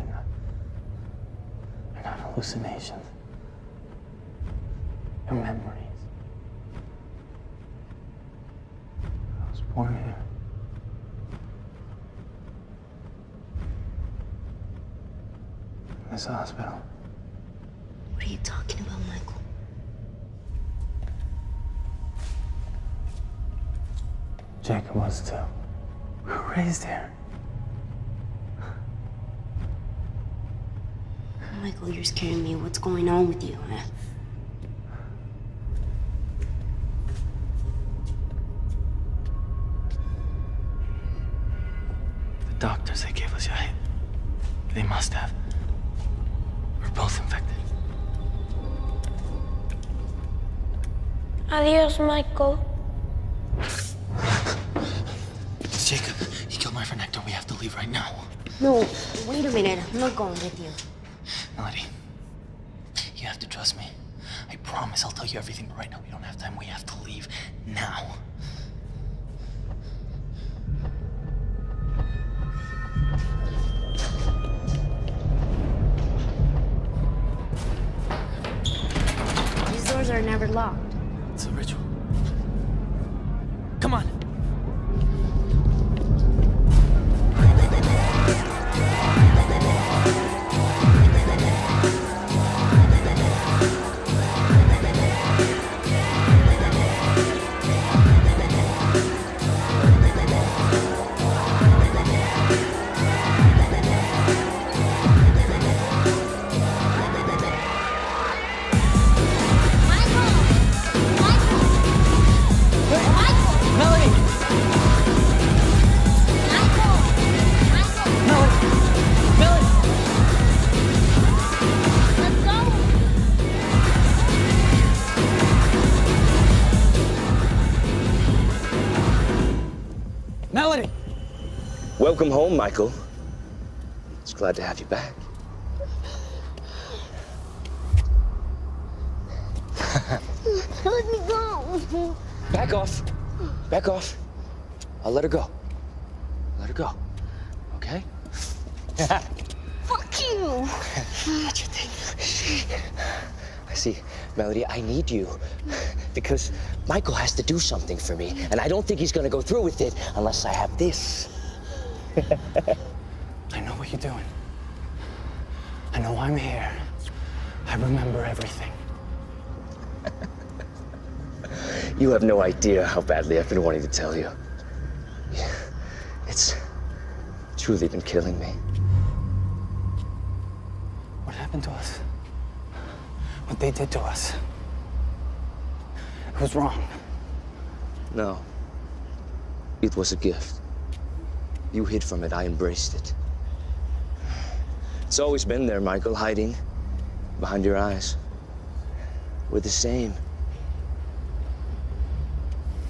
[SPEAKER 5] they're not hallucinations. They're memories. I was born here. In this hospital.
[SPEAKER 10] What are you talking about, Michael?
[SPEAKER 5] Jacob was too. We were raised here.
[SPEAKER 10] Michael, you're scaring me. What's going on with you, man?
[SPEAKER 5] The doctors, they gave us Yahay. They must have. We're both infected.
[SPEAKER 18] Adiós, Michael.
[SPEAKER 5] It's Jacob. He killed my friend Hector. We have to leave right now.
[SPEAKER 10] No, wait a minute. I'm not going with you.
[SPEAKER 5] Melody, you have to trust me. I promise I'll tell you everything, but right now we don't have time. We have to leave now.
[SPEAKER 10] These doors are never locked.
[SPEAKER 5] It's a ritual. Come on.
[SPEAKER 11] Melody! Welcome home, Michael. It's glad to have you back.
[SPEAKER 18] Let me go.
[SPEAKER 11] Back off. Back off. I'll let her go. Let her go. Okay?
[SPEAKER 18] Fuck you.
[SPEAKER 11] What you think? I see. Melody, I need you. Because Michael has to do something for me. And I don't think he's gonna go through with it unless I have this.
[SPEAKER 5] I know what you're doing. I know I'm here. I remember everything.
[SPEAKER 11] You have no idea how badly I've been wanting to tell you. It's truly been killing me.
[SPEAKER 5] What happened to us? What they did to us. It was wrong.
[SPEAKER 11] No. It was a gift. You hid from it, I embraced it. It's always been there, Michael, hiding behind your eyes. We're the same.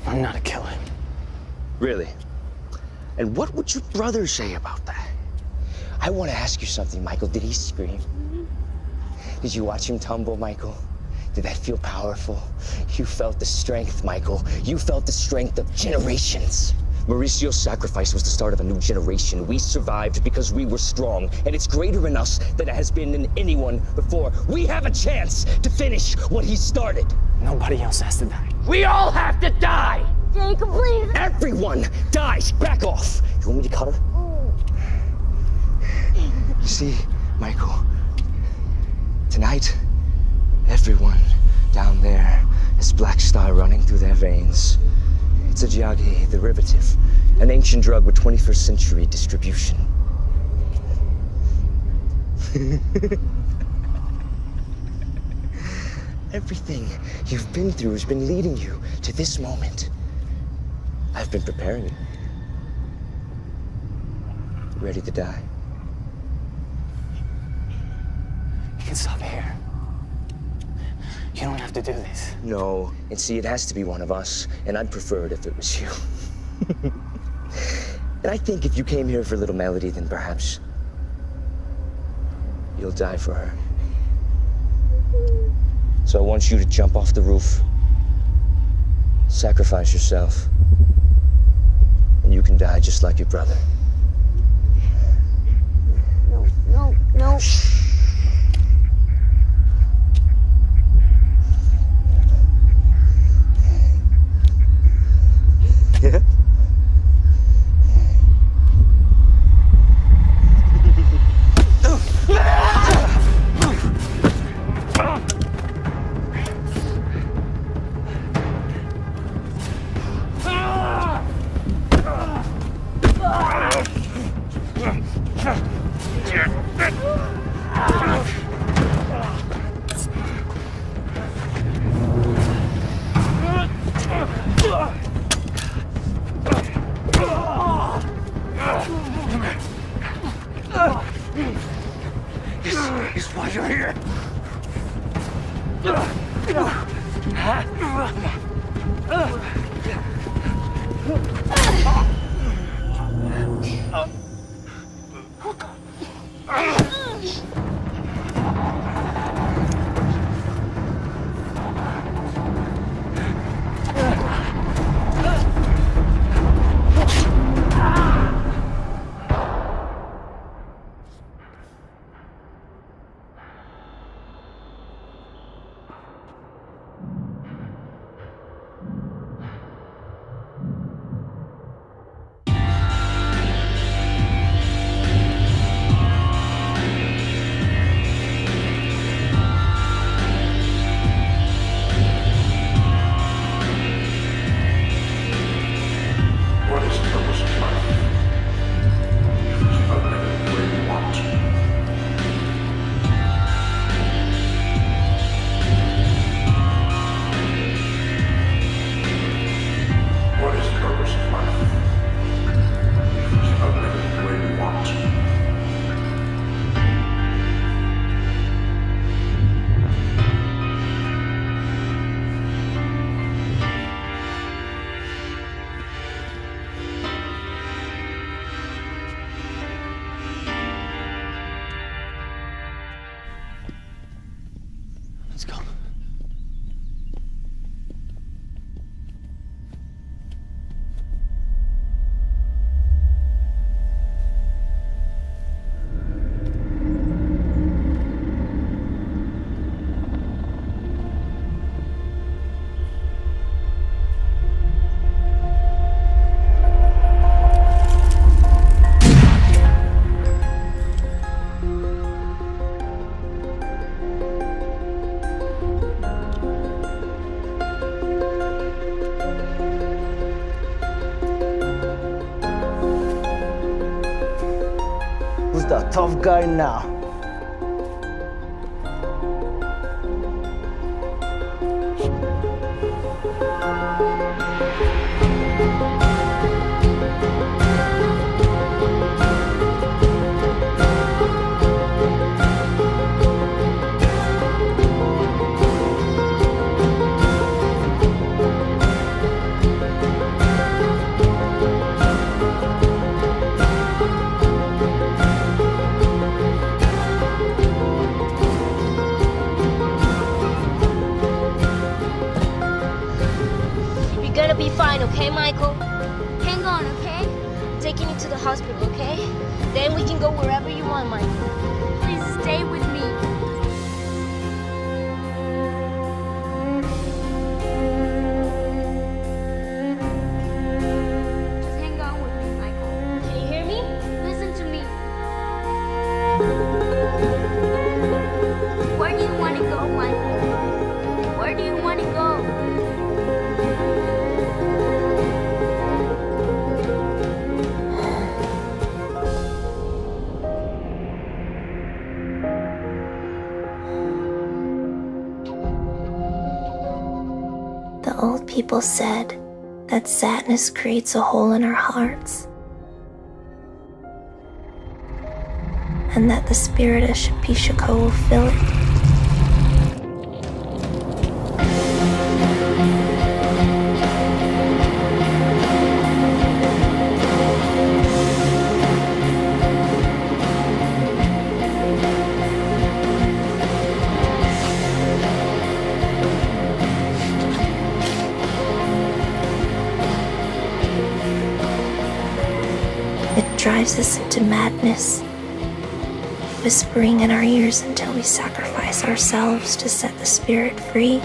[SPEAKER 5] I'm not a killer.
[SPEAKER 11] Really? And what would your brother say about that? I want to ask you something, Michael. Did he scream? Did you watch him tumble, Michael? Did that feel powerful? You felt the strength, Michael. You felt the strength of generations. Mauricio's sacrifice was the start of a new generation. We survived because we were strong, and it's greater in us than it has been in anyone before. We have a chance to finish what he started.
[SPEAKER 5] Nobody else has to die.
[SPEAKER 11] We all have to die!
[SPEAKER 10] Jacob, please.
[SPEAKER 11] Everyone dies. Back off. You want me to cut her? You see, Michael, tonight, everyone down there has Black Star running through their veins. It's a jiagi derivative, an ancient drug with 21st century distribution. Everything you've been through has been leading you to this moment. I've been preparing you. Ready to die.
[SPEAKER 5] You can stop here. You don't have to do this.
[SPEAKER 11] No, and see, it has to be one of us, and I'd prefer it if it was you. And I think if you came here for a little Melody, then perhaps you'll die for her. So I want you to jump off the roof, sacrifice yourself, and you can die just like your brother.
[SPEAKER 10] No, no.
[SPEAKER 11] Yeah?
[SPEAKER 2] This is why you're here.
[SPEAKER 5] Let's go.
[SPEAKER 21] Who's the tough guy now?
[SPEAKER 10] You're gonna be fine, okay, Michael? Hang on, okay? I'm taking you to the hospital, okay? Then we can go wherever you want, Michael. Please stay with me.
[SPEAKER 4] people said that sadness creates a hole in our hearts, and that the spirit of Shipishako will fill it. Drives us into madness, whispering in our ears until we sacrifice ourselves to set the spirit free.